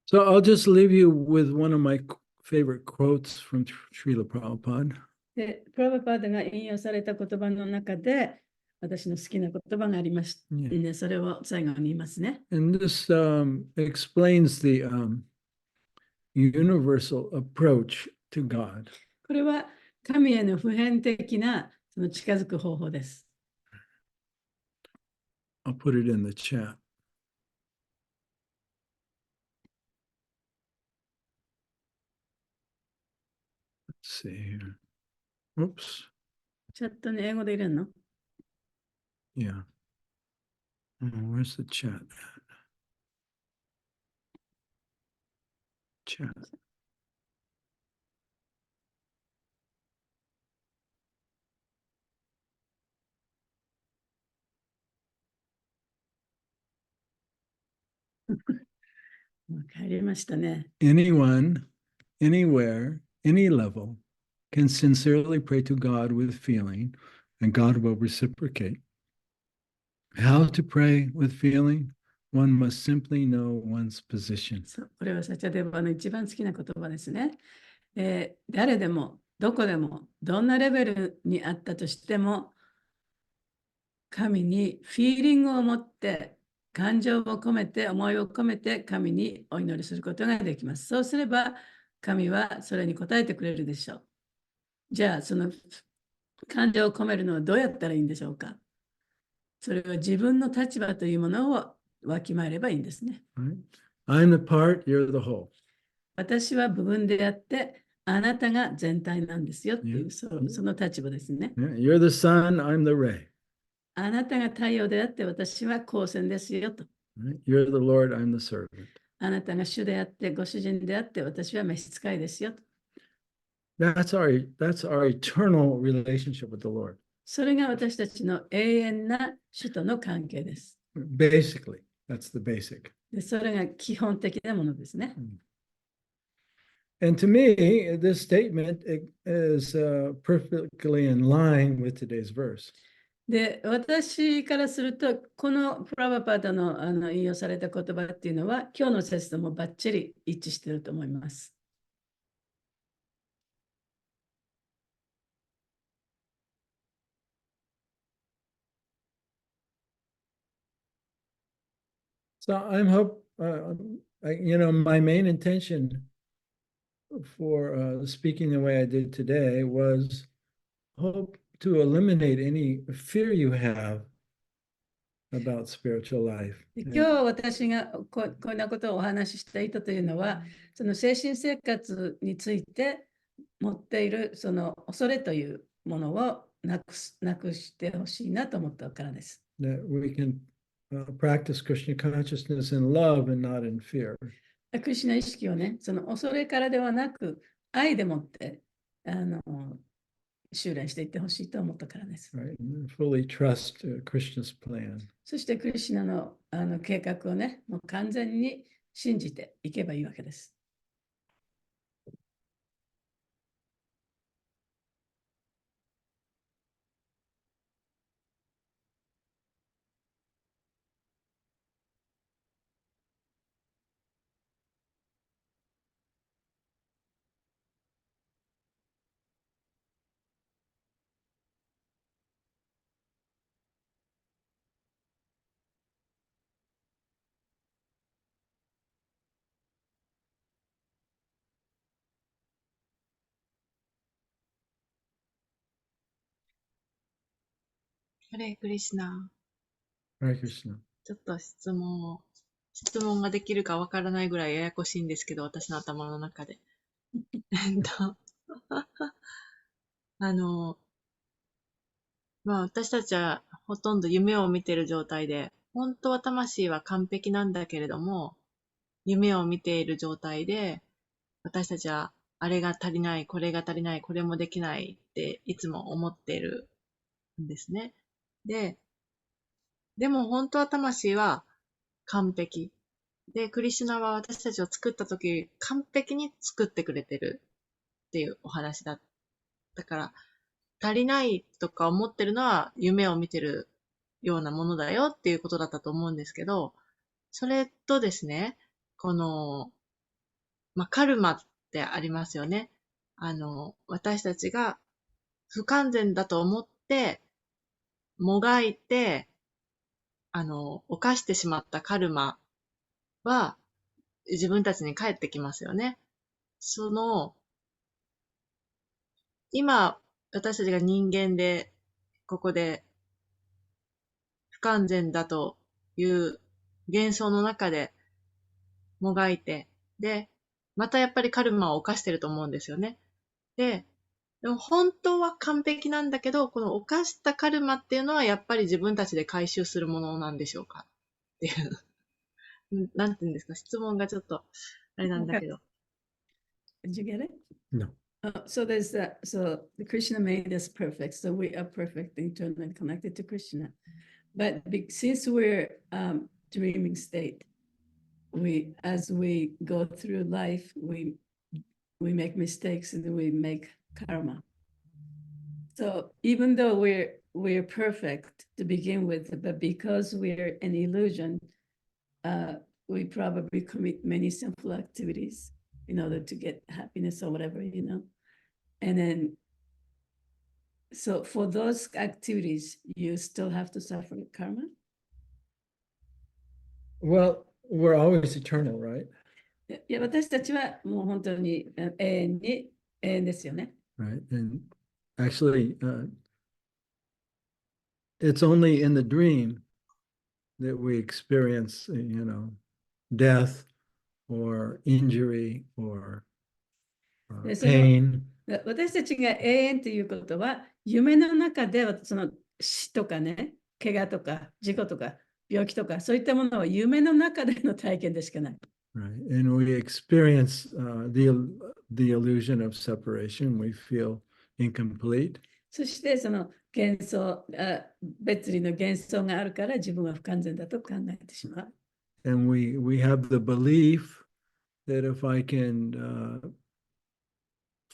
So I'll just leave you with one of my favorite quotes from Srila Prabhupada. で、プラバパーダが引用された言葉の中で、私の好きな言葉がありました。ね、それを最後に言いますね。And this explains the universal approach to God. これは神への普遍的なその近づく方法です。I'll put it in the chat. Let's see here. Oops. チャットに英語で入れるの？ Yeah. Where's the chat? Chat.わかりましたね。Anyone, anywhere, any level can sincerely pray to God with feeling, and God will reciprocate. How to pray with feeling? One must simply know one's position. これはサチャデバの一番好きな言葉ですね。誰でも、どこでも、どんなレベルにあったとしても、神にフィーリングを持って、感情を込めて、思いを込めて、神にお祈りすることができます。そうすれば、神はそれに応えてくれるでしょう。じゃあ、その感情を込めるのはどうやったらいいんでしょうか。それは自分の立場というものをわきまえればいいんですね。Right? I'm the part, you're the whole. 私は部分であって、あなたが全体なんですよっていう、 Yeah. その立場ですね。Yeah, you're the sun, I'm the ray. あなたが太陽であって、私は光線ですよと。Right? You're the Lord, I'm the servant. あなたが主であって、ご主人であって、私は召使いですよと。That's our eternal relationship with the Lord. それが私たちの永遠な主との関係です。Basically, that's the basic. で、それが基本的なものですね。And to me, this statement is perfectly in line with today's verse. で、私からすると、このプラバパーダの、引用された言葉っていうのは、今日の説ともバッチリ一致していると思います。So I'm my main intention for speaking the way I did today was hope to eliminate any fear you have about spiritual life. 今日私がこんなことをお話しした意図というのは、その精神生活について持っているその恐れというものをなくしてほしいなと思ったからです。That we can practice Krishna consciousness in love and not in fear. クリシュナ意識をね、その恐れからではなく、愛でもって修練していってほしいと思ったからです。Right? And fully trust Krishna's plan. そしてクリシュナの、計画をね、もう完全に信じていけばいいわけです。ハレークリシュナ。Hare Krishna. ちょっと質問ができるかわからないぐらいややこしいんですけど、私の頭の中で。私たちはほとんど夢を見ている状態で、本当は魂は完璧なんだけれども、夢を見ている状態で、私たちはあれが足りない、これが足りない、これもできないっていつも思っているんですね。でも本当は魂は完璧。で、クリシュナは私たちを作った時、完璧に作ってくれてるっていうお話だったから、足りないとか思ってるのは夢を見てるようなものだよっていうことだったと思うんですけど、それとですね、この、カルマってありますよね。私たちが不完全だと思って、もがいて、犯してしまったカルマは自分たちに返ってきますよね。今、私たちが人間で、ここで不完全だという幻想の中でもがいて、で、またやっぱりカルマを犯してると思うんですよね。でも本当は完璧なんだけど、この犯したカルマっていうのはやっぱり自分たちで回収するものなんでしょうかっていう。なんて言うんですか、質問がちょっとあれなんだけど。Did you get it? No. So there's that. So the Krishna made us perfect. So we are perfect, internally connected to Krishna. But since we're dreaming state, as we go through life, we make mistakes and we make karma. So even though we're perfect to begin with, but because we're an illusion, we probably commit many sinful activities in order to get happiness or whatever, And then, so for those activities, you still have to suffer karma? Well, we're always eternal, right? いや、私たちはもう本当に永遠ですよね。Right. And actually, it's only in the dream that we experience, death or injury or で、その pain. 私たちが永遠ということは、夢の中ではその死とかね、怪我とか事故とか病気とか、そういったものは夢の中での体験でしかない。Right. And we experience the illusion of separation. We feel incomplete. そしてその幻想、別離の幻想があるから自分は不完全だと考えてしまう。And we have the belief that if I can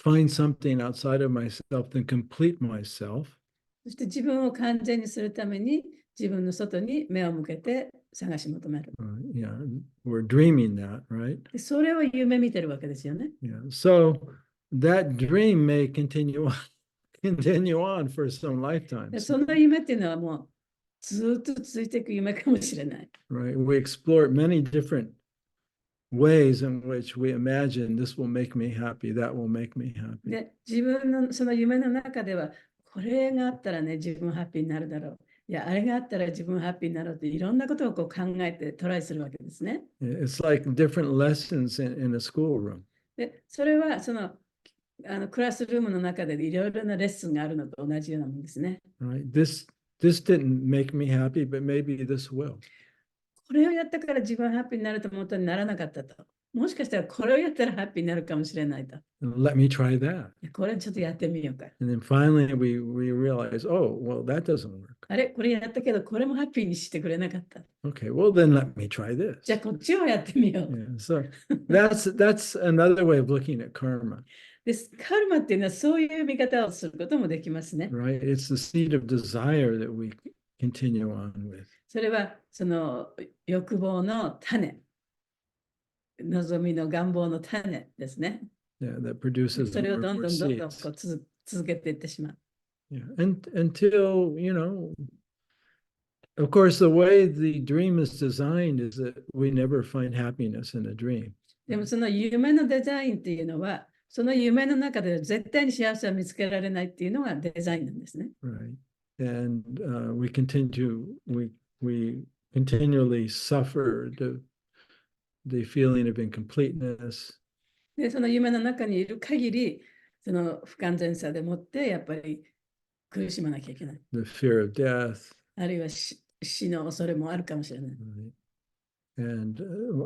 find something outside of myself, then complete myself. そして自分を完全にするために自分の外に目を向けて探し求める。Yeah, we're dreaming that, right? でそれを夢見てるわけですよね。Yeah. So that dream may continue on for some で lifetimes. その夢っていうのはもうずっと続いていく夢かもしれない。Right. We explore many different ways in which we imagine this will make me happy, that will make me happy. で自分のその夢の中ではこれがあったらね自分ハッピーになるだろう。いやあれがあったら自分ハッピーになろうっていろんなことをこう考えてトライするわけですね。It's like different lessons in a schoolroom. でそれはそのクラスルームの中でいろいろなレッスンがあるのと同じようなものですね。Right. This didn't make me happy, but maybe this will. これをやったから自分ハッピーになると思ったにならなかったと。もしかしたらこれをやったらハッピーになるかもしれないと。Let me try that. これちょっとやってみようか。And then finally we realize, oh, well, that doesn't work. あれこれやったけどこれもハッピーにしてくれなかった。Okay, well, then let me try this. じゃあこっちをやってみよう。Yeah, so that's another way of looking at karma, ですカルマっていうのはそういう見方をすることもできますね。 right? It's the seed of desire that we continue on with. それはその欲望の種、望みの願望の種ですね。 Yeah, that produces それを more どんどんどんどん seeds. こう続けていってしまう。Yeah, and until, of course, the way the dream is designed is that we never find happiness in a dream. でもその夢のデザインっていうのは、その夢の中で絶対に幸せは見つけられないっていうのがデザインなんですね。Right. And we continually suffer the feeling of incompleteness. で、その夢の中にいる限り、その不完全さでもってやっぱり苦しまなきゃいけない。The fear of death. あるいは死の恐れもあるかもしれない。Right. And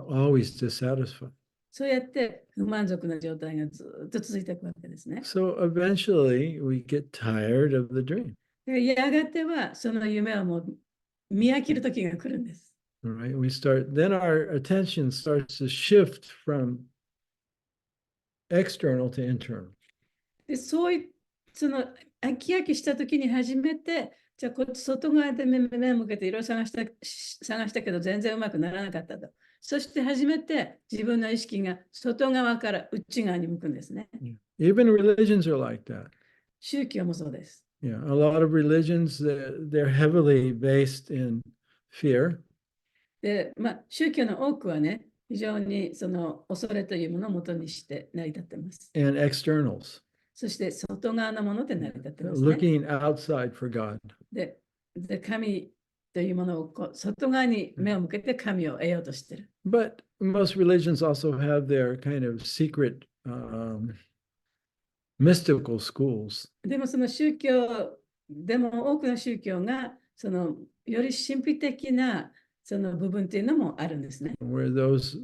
always dissatisfied. そうやって不満足な状態がずっと続いていくわけですね。So eventually we get tired of the dream. でやがてはその夢はもう見飽きる時が来るんです。Right. Then our attention starts to shift from external to internal. でそういうその飽き飽きした時に初めて、じゃあこっち外側で目を向けていろいろ探したけど全然うまくならなかったと。そして初めて自分の意識が外側から内側に向くんですね。Even religions are like that. 宗教もそうです。Yeah, a lot of religions, they're heavily based in fear. で、宗教の多くはね、非常にその恐れというものを元にして成り立っています。And externals. そして外側のもので成り立っていますね。Looking outside for God. で、神というものを外側に目を向けて神を得ようとしている。But most religions also have their kind of secret mystical schools. でもその宗教でも多くの宗教がそのより神秘的なその部分っていうのもあるんですね。Where those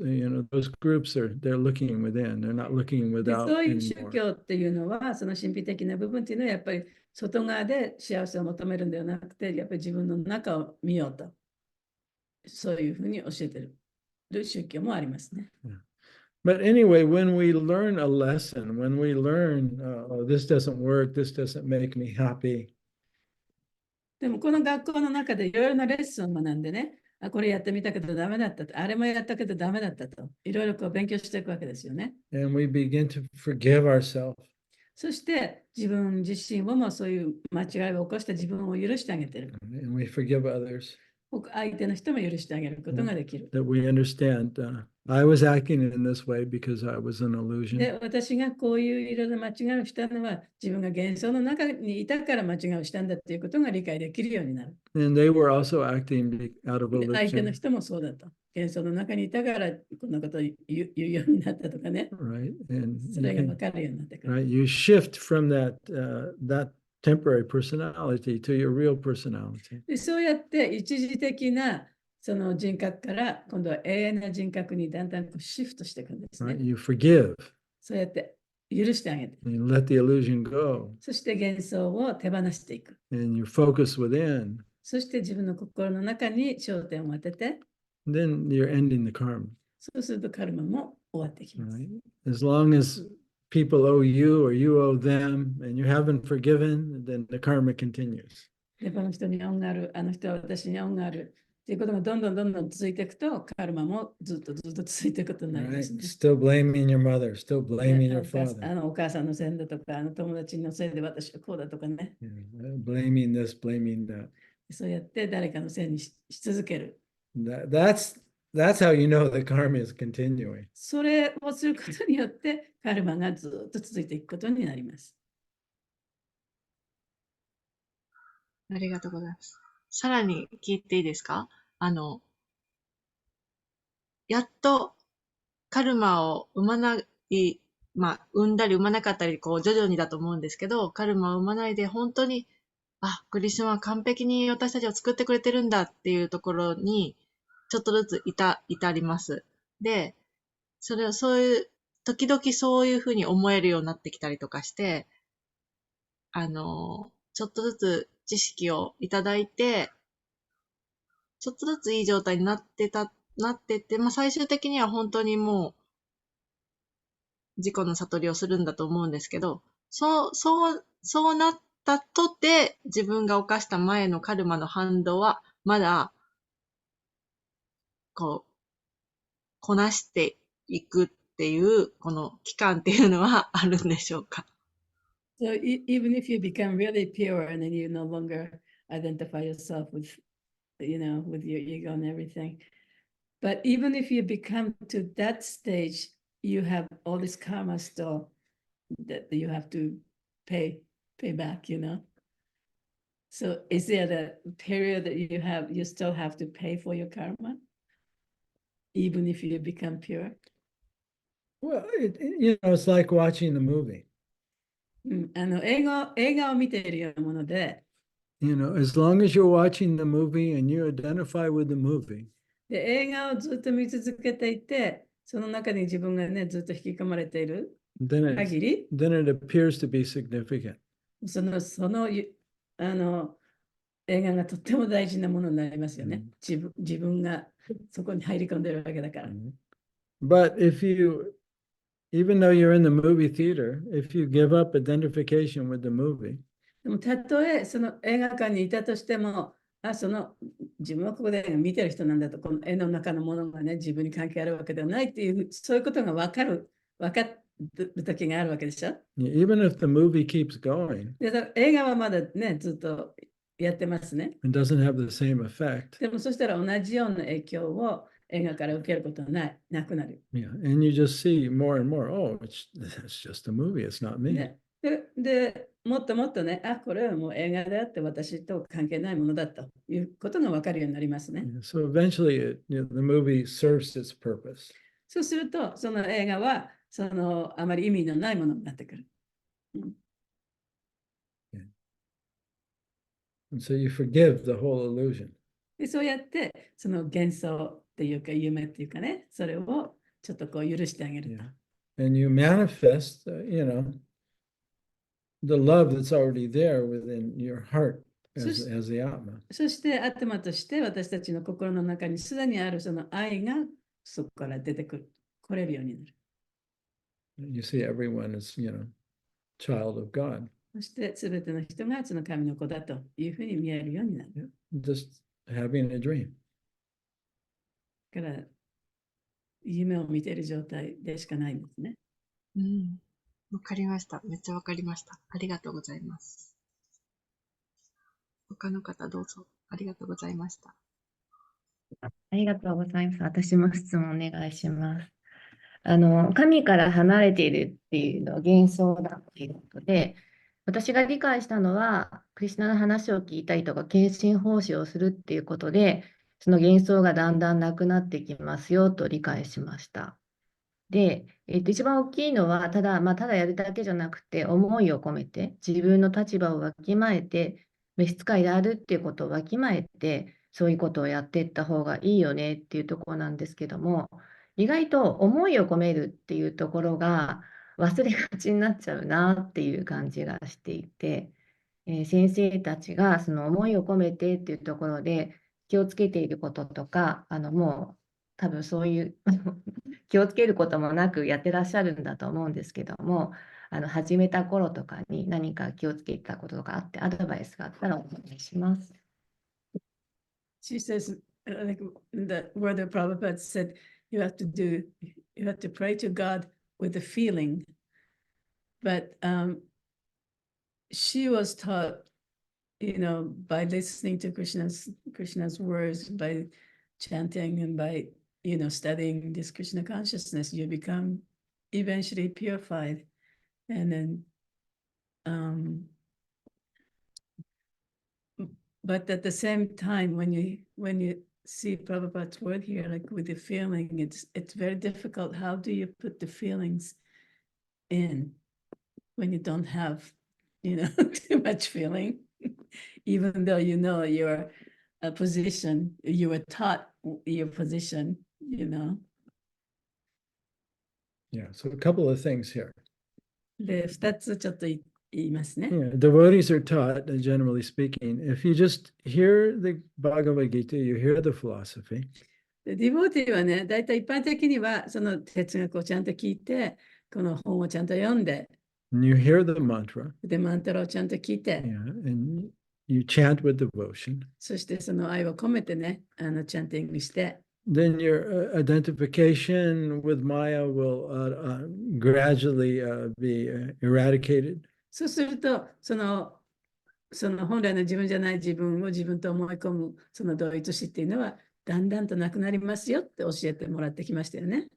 groups they're looking within, they're not looking で without そういう宗 anymore. 教っていうのはその神秘的な部分っていうのはやっぱり外側で幸せを求めるんではなくてやっぱり自分の中を見ようとそういうふうに教えてる宗教もありますね。But anyway, when we learn a lesson, when we learn, oh, this doesn't work, this doesn't make me happy. でもこの学校の中でいろいろなレッスンを学んでね、これやってみたけどダメだったと、あれもやったけどダメだったと、いろいろこう勉強していくわけですよね。And we begin to forgive ourselves. そして自分自身をもそういう間違いを起こした自分を許してあげてる。And we forgive others. 相手の人も許してあげることができる。that we understand. I was acting in this way because I was an で、 illusion. 私がこういう色で間違いをしたのは、自分が幻想の中にいたから間違いをしたんだということが理解できるようになる。And they were also acting out of で、相手の illusion, 人もそうだと。幻想の中にいたからこんなことを言うようになったとかね。 right? And それが分かるようになってくる。 right, you shift from that temporary personality to your real personality. で、そうやって一時的なその人格から今度は永遠な人格にだんだんこうシフトしていくんですね。 Right? You forgive そうやって許してあげて、 and you let the illusion go, そして幻想を手放していく。 and you focus within. そして自分の心の中に焦点を当てて、 Then you're ending the karma. そうするとカルマも終わってきます。 Right? As long as people owe you or you owe them, and you haven't forgiven, then the karma continues. で、この人に恩がある、あの人は私に恩があるっていうことがどんどん続いていくと、カルマもずっと続いていくことになりま Right? すね。 Still blaming your mother, still ね、 blaming your お母 father, さんのせいだとか、友達のせいで私はこうだとかね。 blaming this, blaming that. そうやって誰かのせいにし続ける。 That's how you know the karma is continuing. それをすることによってカルマがずっと続いていくことになります。ありがとうございます。さらに聞いていいですか？やっとカルマを生まない、生んだり生まなかったり、こう徐々にだと思うんですけど、カルマを生まないで本当に、クリスチャンは完璧に私たちを作ってくれてるんだっていうところに、ちょっとずつ至ります。で、そういう、時々そういうふうに思えるようになってきたりとかして、ちょっとずつ知識をいただいて、ちょっとずついい状態になってって、最終的には本当にもう、自己の悟りをするんだと思うんですけど、そうなったとて、自分が犯した前のカルマの反動は、まだ、こなしていくっていう、この期間っていうのはあるんでしょうか？ So even if you become really pure and then you no longer identify yourself with, with your ego and everything, but even if you become to that stage, you have all this karma still that you have to pay back, So is there a period that you still have to pay for your karma, even if you become pure? Well, it's like watching the movie. 映画を見ているようなもので、 As long as you're watching the movie and you identify with the movie, で、映画をずっと見続けていて、その中に自分がね、ずっと引き込まれている then 限り、 it appears to be significant. その映画がとっても大事なものになりますよね。自分がそこに入り込んでるわけだから。But even though you're in the movie theater, if you give up identification with the movie, でもたとえその映画館にいたとしても、自分はここで見てる人なんだと、この絵の中のものがね、自分に関係あるわけではないっていう、そういうことが分かる時があるわけでしょ。 even if the movie keeps going, で、映画はまだね、ずっとやってますね。 it doesn't have the same effect. でもそしたら同じような影響を映画から受けることはなくなる。Yeah, and you just see more and more, oh, it's just a movie, it's not me. ね、で、もっともっとね、これはもう映画であって私と関係ないものだということが分かるようになりますね。So eventually, the movie serves its purpose. そうすると、その映画はあまり意味のないものになってくる。And so you forgive the whole illusion. で、そうやって、その幻想っていうか、夢っていうかね、それをちょっとこう許してあげると。And you manifest, the love that's already there within your heart as the Atma. そしてアトマとして私たちの心の中にすでにあるその愛がそこから出てこれるようになる。You see everyone as, child of God. そしてすべての人がその神の子だというふうに見えるようになる。Just having a dream. だから夢を見ている状態でしかないんですね。わかりました。めっちゃわかりました。ありがとうございます。他の方どうぞ。ありがとうございました。ありがとうございます。私も質問お願いします。神から離れているっていうのは幻想だっていうことで、私が理解したのは、クリシュナの話を聞いたりとか、献身奉仕をするっていうことで、その幻想がだんだんなくなってきますよと理解しました。で、一番大きいのは、ただやるだけじゃなくて、思いを込めて、自分の立場をわきまえて、召使いであるっていうことをわきまえて、そういうことをやっていった方がいいよねっていうところなんですけども、意外と思いを込めるっていうところが忘れがちになっちゃうなっていう感じがしていて、先生たちがその思いを込めてっていうところで気をつけていることとか、もう多分そういう気をつけることもなくやってらっしゃるんだと思うんですけども、始めた頃とかに何か気をつけたこととかあって、アドバイスがあったらお願いします。She says, like where the Prabhupada said, you have to pray to God with a feeling. But she was taught, by listening to Krishna's words, by chanting and by, studying this Krishna consciousness, you become eventually purified. And then, but at the same time, when you see Prabhupada's word here, like with the feeling, it's very difficult. How do you put the feelings in when you don't have, too much feeling, even though your position, you were taught your position, Yeah, so a couple of things here. で、2つちょっと言いますね。 Yeah, devotees are taught, generally speaking, if you just hear the Bhagavad Gita, you hear the philosophy, でディボーティーはね、大体一般的にはその哲学をちゃんと聞いて、この本をちゃんと読んで、 and you hear the mantra, で、マントラをちゃんと聞いて、 yeah, and you chant with devotion, そしてその愛を込めてね、チャンティングして、 then your identification with Maya will gradually be eradicated. そうすると、その本来の自分じゃない自分を自分と思い込む、その同一視っていうのは、だんだんとなくなりますよって教えてもらってきましたよね。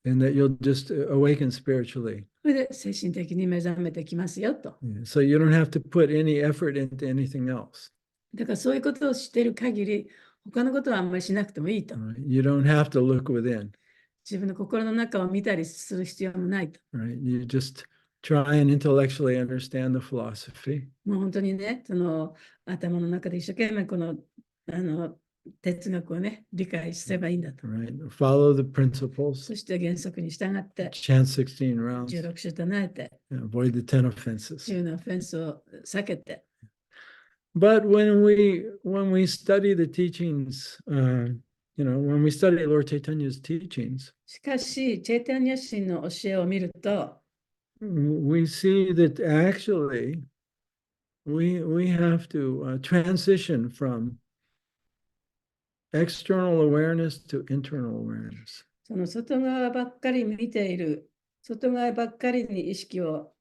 And that you'll just awaken spiritually. それで精神的に目覚めてきますよと。 Yeah, so you don't have to put any effort into anything else. だからそういうことをしている限り、他のことはあんまりしなくてもいいと。 Right? You don't have to look within. 自分の心の中を見たりする必要もないと。 Right? You just try and intellectually understand the philosophy. もう本当にね、その頭の中で一生懸命この哲学をね、理解すればいいんだと。 Right? Follow the principles. そして原則に従って、 Chant 16 rounds. 16種唱えて、 Avoid the 10 offenses. 10のオフェンスを避けて。 But when we study the teachings, when we study Lord Chaitanya's teachings, しかし、チェイタニャ神の教えを見ると、 we see that actually we have to transition from external awareness to internal awareness. その外側ばっかり見ている、外側ばっかりに意識を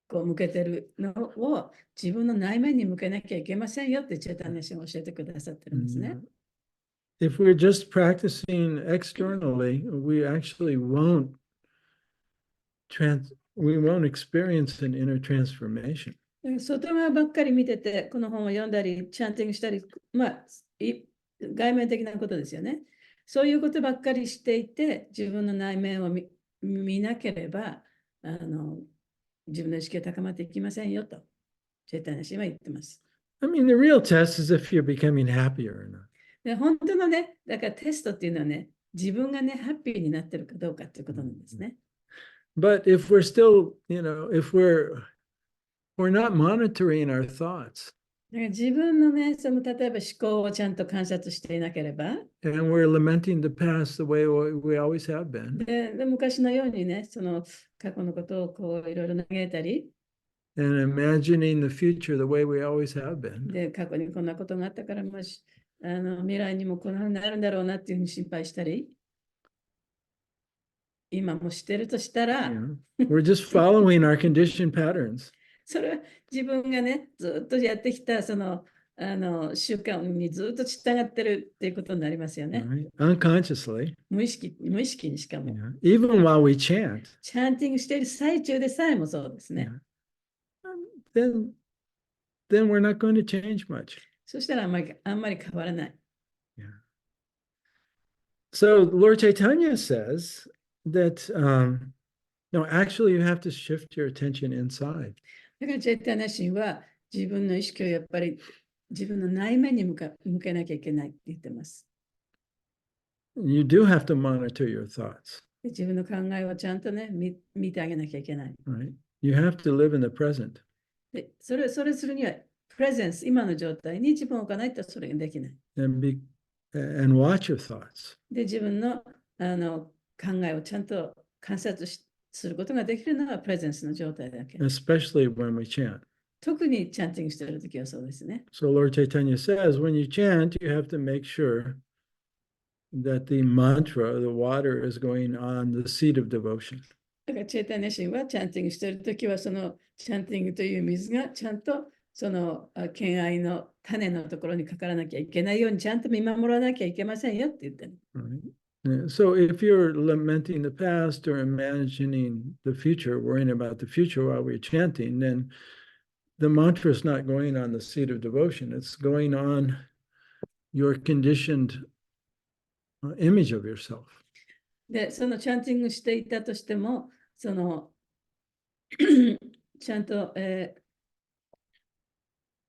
こう向けてるのを自分の内面に向けなきゃいけませんよってチェイタニャ神が教えてくださってるんですね。 If we're just practicing externally, we actually won't experience an inner transformation. 外側ばっかり見てて、この本を読んだり、チャンティングしたり、外面的なことですよね。そういうことばっかりしていて、自分の内面を見なければ、自分の意識が高まっていきませんよと、チェイタニャ神は言ってます。I mean, the real test is if you're becoming happier or not. で本当のね、だからテストっていうのはね、自分がね、ハッピーになってるかどうかっていうことなんですね。But if we're still, if we're not monitoring our thoughts だから自分のね、その例えば思考をちゃんと観察していなければ、 and we're lamenting the past the way we always have been, で昔のようにね、その過去のことをこういろいろ嘆いたり、 and imagining the future the way we always have been, で過去にこんなことがあったからもし未来にもこんなふうになるんだろうなっていうふうに心配したり、今もしてるとしたら、 we're just following our conditioned patterns. それは自分がね、ずっとやってきたその習慣にずっと従ってるっていうことになりますよね。right? Unconsciously, 無意識にしかも。even while we chant, チャンティングしている最中でさえもそうですね。then we're not going to change much. そしたらあんまり変わらない。Yeah. So Lord Chaitanya says that no, actually you have to shift your attention inside. だからチェイタニア神は自分の意識をやっぱり自分の内面に向けなきゃいけないって言ってます。You do have to monitor your thoughts, で自分の考えをちゃんとね、見てあげなきゃいけない。right? You have to live in the present. でそれするには、プレゼンス、今の状態に自分を置かないとそれができない。and watch your thoughts. で、自分の、考えをちゃんと観察することができるのはプレゼンスの状態だけ。Especially when we chant. 特にチャンティングしているときはそうですね。So Lord Chaitanya says, when you chant, you have to make sure that the mantra, the water, is going on the seed of devotion. だからチェイタニア神はチャンティングしているときは、そのチャンティングという水がちゃんとその敬愛の種のところにかからなきゃいけないようにちゃんと見守らなきゃいけませんよって言ってる。Right? So if you're lamenting the past or imagining the future, worrying about the future while we're chanting, then the mantra is not going on the seed of devotion. It's going on your conditioned image of yourself. で、そのチャンティングしていたとしても、そのちゃんと、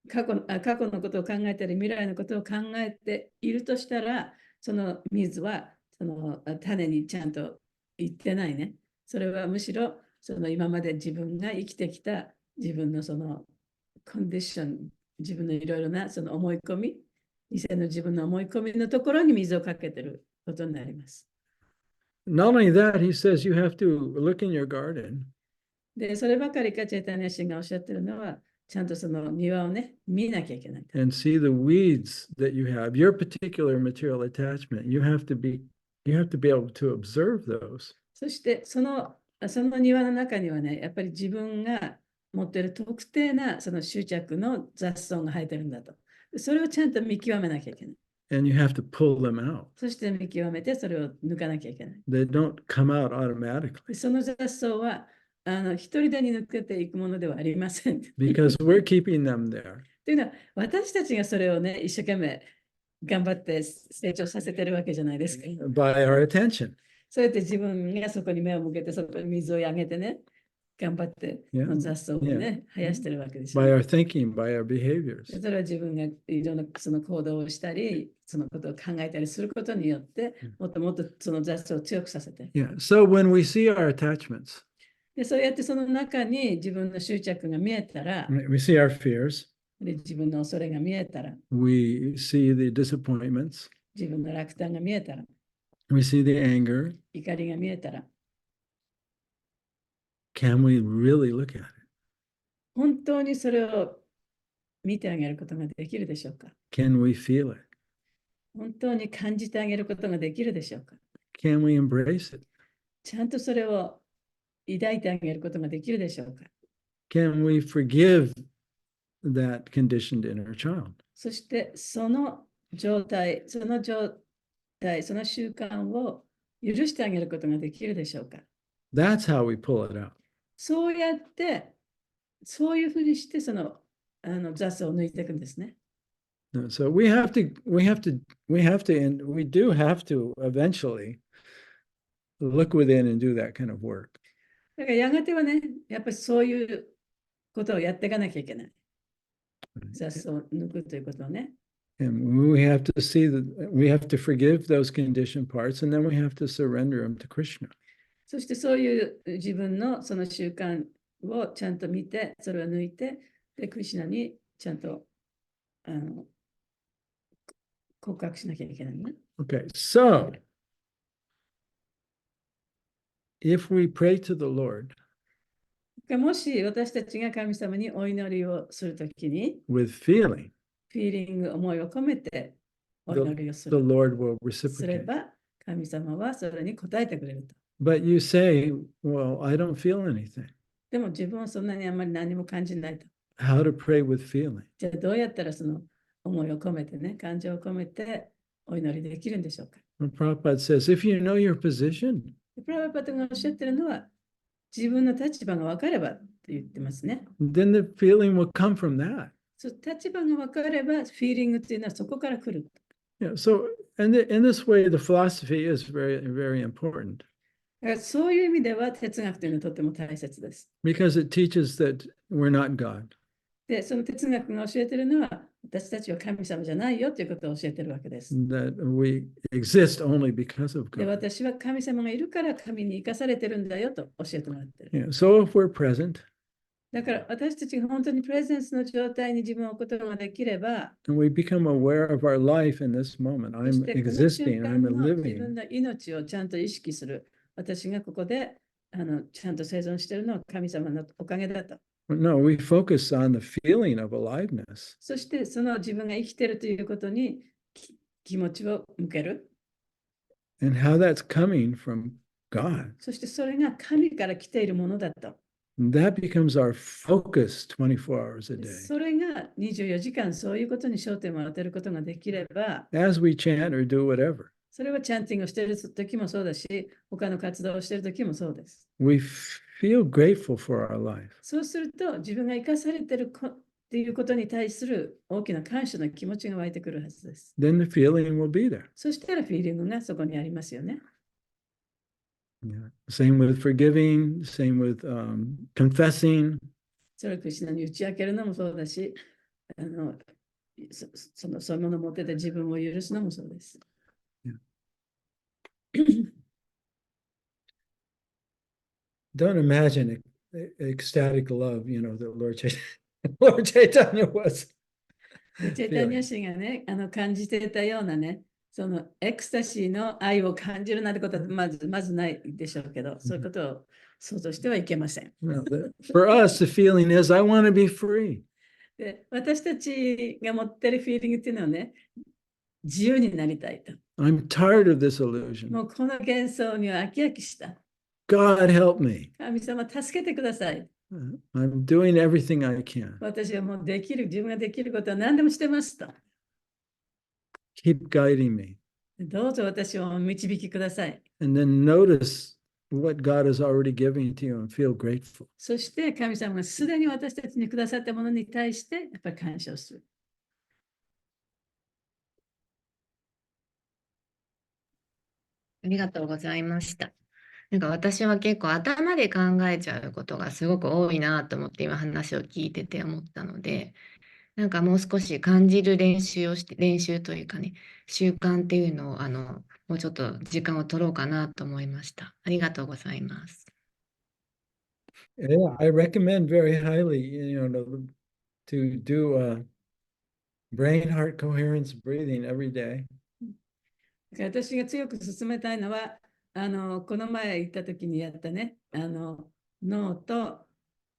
過去のことを考えたり、未来のことを考えているとしたら、その水はその種にちゃんと行ってないね。それはむしろその今まで自分が生きてきた自分のそのコンディション、自分のいろいろなその思い込み、以前の自分の思い込みのところに水をかけていることになります。Not only that, he says you have to look in your garden. で、そればかりかチェイタニア神がおっしゃってるのは、ちゃんとその庭をね、見なきゃいけない。And see the weeds that you have, your particular material attachment. You have to be able to observe those. そしてその庭の中にはね、やっぱり自分が持っている特定なその執着の雑草が生えてるんだと。それをちゃんと見極めなきゃいけない。And you have to pull them out. そして見極めてそれを抜かなきゃいけない。They don't come out automatically その雑草は一人でに抜けていくものではありません。because we're keeping them there. というのは、私たちがそれをね、一生懸命頑張って成長させてるわけじゃないですか。By our attention. そうやって自分がそこに目を向けて、そこに水をあげてね、頑張って Yeah. 雑草をね、生やしてるわけですよ By ね。 our thinking, by our behaviors. それは自分がいろんなその行動をしたり、そのことを考えたりすることによって、もっともっとその雑草を強くさせて。Yeah. So when we see our attachments, で、そうやってその中に自分の執着が見えたら、 we see our fears, で自分の恐れが見えたら、 we see the disappointments, 自分の落胆が見えたら、 we see the anger. 怒りが見えたら、 Can we really look at it? 本当にそれを見てあげることができるでしょうか。 Can we feel it? 本当に感じてあげることができるでしょうか。 Can we embrace it? ちゃんとそれを抱いてあげることができるでしょうか。 Can we forgive that conditioned inner child? そしてその状態、その習慣を許してあげることができるでしょうか。 That's how we pull it out. そうやって、そういうふうにしてその雑草を抜いていくんですね。So we do have to eventually look within and do that kind of work. だからやがてはね、やっぱりそういうことをやっていかなきゃいけない。雑草を抜くということをね。And we have to see that we have to forgive those conditioned parts, and then we have to surrender them to Krishna. そしてそういう自分のその習慣をちゃんと見て、それを抜いて、で、クリシュナにちゃんと告白しなきゃいけないね。Okay, so if we pray to the Lord もし私たちが神様にお祈りをするときに、with feeling, フィーリング、思いを込めてお祈りをす the る Lord will すれ reciprocate. ば、神様はそれに応えてくれると。But you say, well, I don't feel anything. でも自分はそんなにあんまり何も感じないと。 How to pray with feeling? じゃあどうやったらその思いを込めてね、感情を込めてお祈りできるんでしょうか。Prabhupada says, if you know your position, プラバパトがおっしゃってるのは、自分の立場が分かればって言ってますね。then the feeling will come from that. そう立場が分かれば、フィーリングっていうのはそこから来る。Yeah, so in this way, the philosophy is very, very important だからそういう意味では哲学というのはとても大切です。because it teaches that we're not God. で、その哲学が教えてるのは、私たちは神様じゃないよということを教えてるわけです。That we exist only because of で、 God. 私は神様がいるから神に生かされてるんだよと教えてもらってる。 Yeah, so if we're present だから私たちが本当にプレゼンスの状態に自分を置くことができれば、 and we become aware of our life in this moment, そし I'm てこの existing, 瞬間 I'm の自 living. 分の命をちゃんと意識する。私がここでちゃんと生存しているのは神様のおかげだと。 No, we focus on the feeling of aliveness. そしてその自分が生きているということに気持ちを向ける。 And how that's coming from God. そしてそれが神から来ているものだと。 That becomes our focus 24 hours a day. それが24時間そういうことに焦点を当てることができれば、 As we chant or do whatever, それはチャンティングをしている時もそうだし、他の活動をしている時もそうです。 we feel grateful for our life. そうすると自分が生かされているっていうことに対する大きな感謝の気持ちが湧いてくるはずです。 Then the feeling will be there. そしたらフィーリングがそこにありますよね。 Yeah. Same with forgiving, same with confessing. それをクリシュナに打ち明けるのもそうだし、そういうものを持ってて自分を許すのもそうです。 Don't imagine ecstatic love, that Lord Chaitanya was でチェイタニア氏がね、感じていたようなね、そのエクスタシーの愛を感じるなんてことはまずないでしょうけど、そういうことを想像してはいけません。For us, the feeling is, I want to be free. で私たちが持ってるフィーリングっていうのはね、自由になりたいと。 I'm tired of this illusion. もうこの幻想には飽き飽きした。 God help me. 神様助けてください。 I'm doing everything I can. 私はもう自分ができることは何でもしてますと。 Keep guiding me. どうぞ私を導きください。 And then notice what God is already giving to you and feel grateful. そして神様がすでに私たちにくださったものに対してやっぱり感謝をする。ありがとうございました。なんか私は結構頭で考えちゃうことがすごく多いなと思って今話を聞いてて思ったので、なんかもう少し感じる練習というかね、習慣っていうのをもうちょっと時間を取ろうかなと思いました。ありがとうございます。Yeah, I recommend very highly, to do brain-heart coherence breathing every day. 私が強く勧めたいのは、この前行った時にやったね、脳と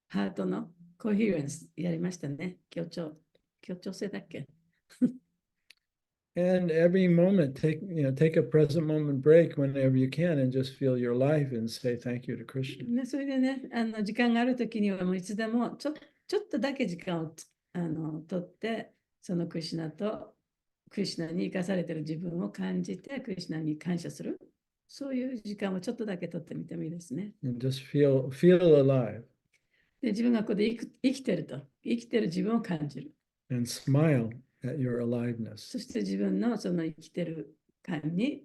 ハートのコヘレンスやりましたね。協調性だっけ？ And every moment, take a present moment break whenever you can and just feel your life and say thank you to Krishna. ね、それでね、時間がある時にはもういつでもちょっとだけ時間を取って、そのクリシュナに生かされている自分を感じて、クリシュナに感謝する。そういう時間をちょっとだけ取ってみてもいいですね。And just feel alive で自分がここで生きてる自分を感じる。and smile at your aliveness. そして自分のその生きてる感に、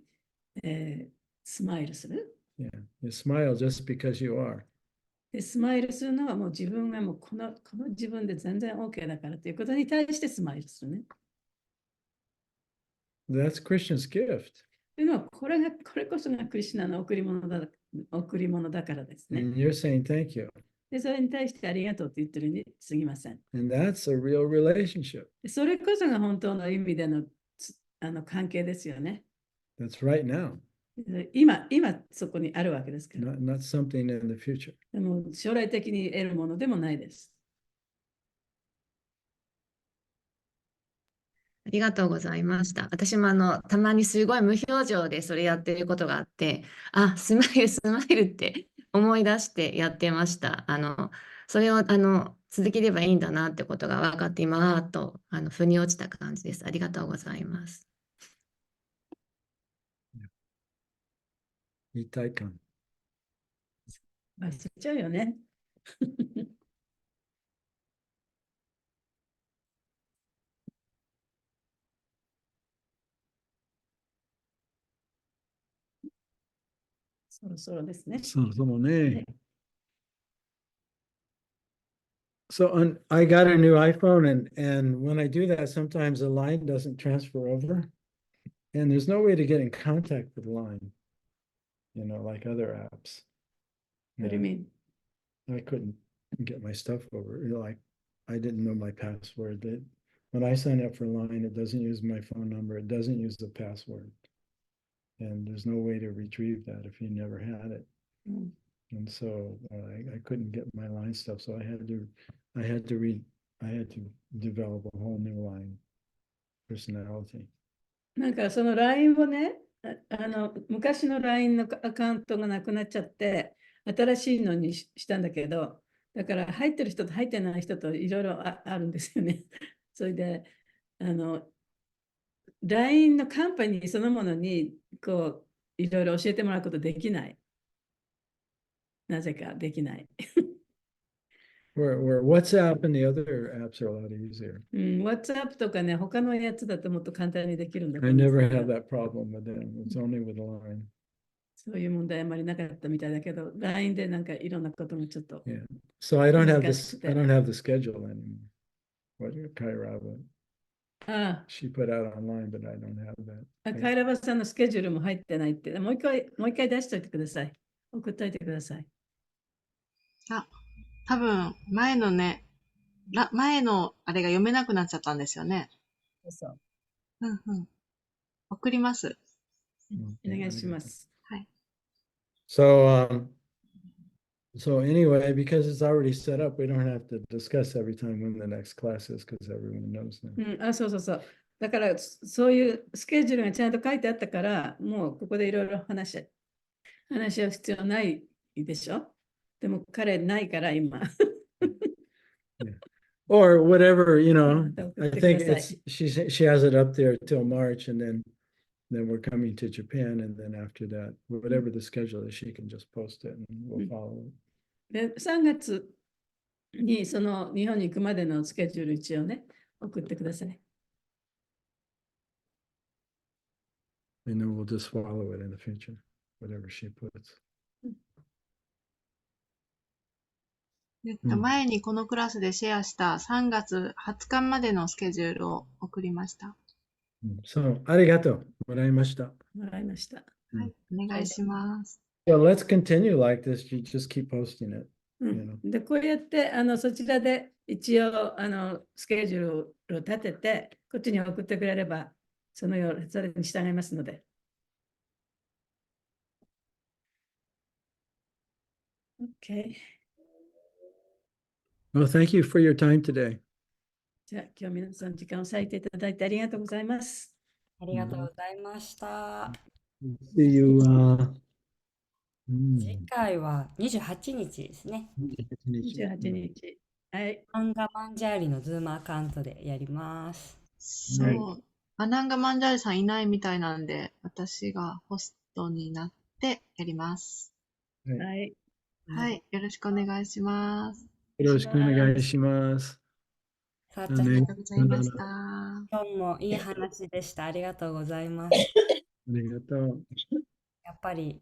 スマイルする。Yeah, you smile just because you are. でスマイルするのはもう自分がもうこの自分で全然 OK だからということに対してスマイルするね。That's Krishna's gift. というのはこれこそがクリシュナの贈り物だからですね。And you're saying thank you. でそれに対してありがとうと言ってるに過ぎません。 And that's a real relationship. それこそが本当の意味での関係ですよね。That's right now, 今そこにあるわけですから。 not something in the future. でも将来的に得るものでもないです。ありがとうございました。私もたまにすごい無表情でそれやってることがあって、スマイルって思い出してやってました。それを続ければいいんだなってことが分かって今はと腑に落ちた感じです。ありがとうございます。一体感。忘れちゃうよね。そろそろですね。そうね。So I got a new iPhone, and when I do that, sometimes the line doesn't transfer over, and there's no way to get in contact with the line, like other apps. What do you mean? I couldn't get my stuff over. Like I didn't know my password. When I sign up for Line, it doesn't use my phone number. It doesn't use the password, and there's no way to retrieve that if you never had it. And so I couldn't get my Line stuff. So I had to develop a whole new Line personality. なんかその LINE をね、昔の LINE のアカウントがなくなっちゃって、新しいのにしたんだけど、だから入ってる人と入ってない人といろいろあるんですよね。それで、LINE のカンパニーそのものに、こう、いろいろ教えてもらうことできない。なぜかできない。Where WhatsApp and the other apps are a lot easier. WhatsApp とかね、他のやつだともっと簡単にできるんだと I 思うん never ですけ had ど that problem with them. It's only with Line. そういう問題あまりなかったみたいだけど、LINE でなんかいろんなこともちょっと。Yeah. So I don't have Discuss this. I don't have the schedule anymore. What Kaira,あ she put out online, but I don't have that. カイラバさんのスケジュールも入ってないって、もう一回出しておいてください。送っておいてください。多分、前のあれが読めなくなっちゃったんですよね。そう。送ります。お願いします。はい。So anyway, because it's already set up, we don't have to discuss every time when the next class is because everyone knows now. そう。だから、そういうスケジュールがちゃんと書いてあったから、もうここでいろいろ話は必要ないでしょ。でも彼ないから今。Yeah. Or whatever, I think it's she has it up there till March, and then we're coming to Japan, and then after that, whatever the schedule is, she can just post it and we'll follow it. で3月にその日本に行くまでのスケジュール一応ね、送ってください。And then we'll just follow it in the future, whatever she puts. 前にこのクラスでシェアした3月20日までのスケジュールを送りました。So, ありがとう。もらいました。もらいました。はい、お願いします。So let's continue like this. You just keep posting it. で、こうやってそちらで一応スケジュールを立てて、こっちに送ってくれれば、それに従いますので。Okay. Well, thank you for your time today. じゃあ、今日皆さん時間を割いていただいてありがとうございます。ありがとうございました。See you. 次回は28日ですね。28日。はい。アンガマンジャーリのズームアカウントでやります。そう。アナンガマンジャーリさんいないみたいなんで、私がホストになってやります。はい。はい。よろしくお願いします。よろしくお願いします。さあちゃん、ありがとうございました。今日もいい話でした。ありがとうございます。ありがとう。やっぱり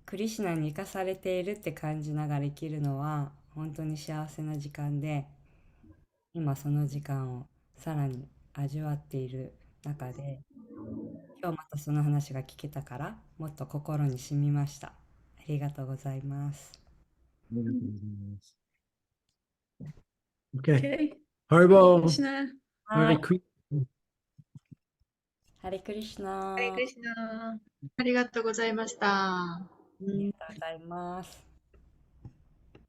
クリシュナに生かされているって感じながら生きるのは本当に幸せな時間で、今その時間をさらに味わっている中で、今日またその話が聞けたからもっと心に染みました。ありがとうございます。Okay. Haribo. はい。 Hare ハレクリシュナ。ハレクリシナ。ありがとうございました。ありがとうございます。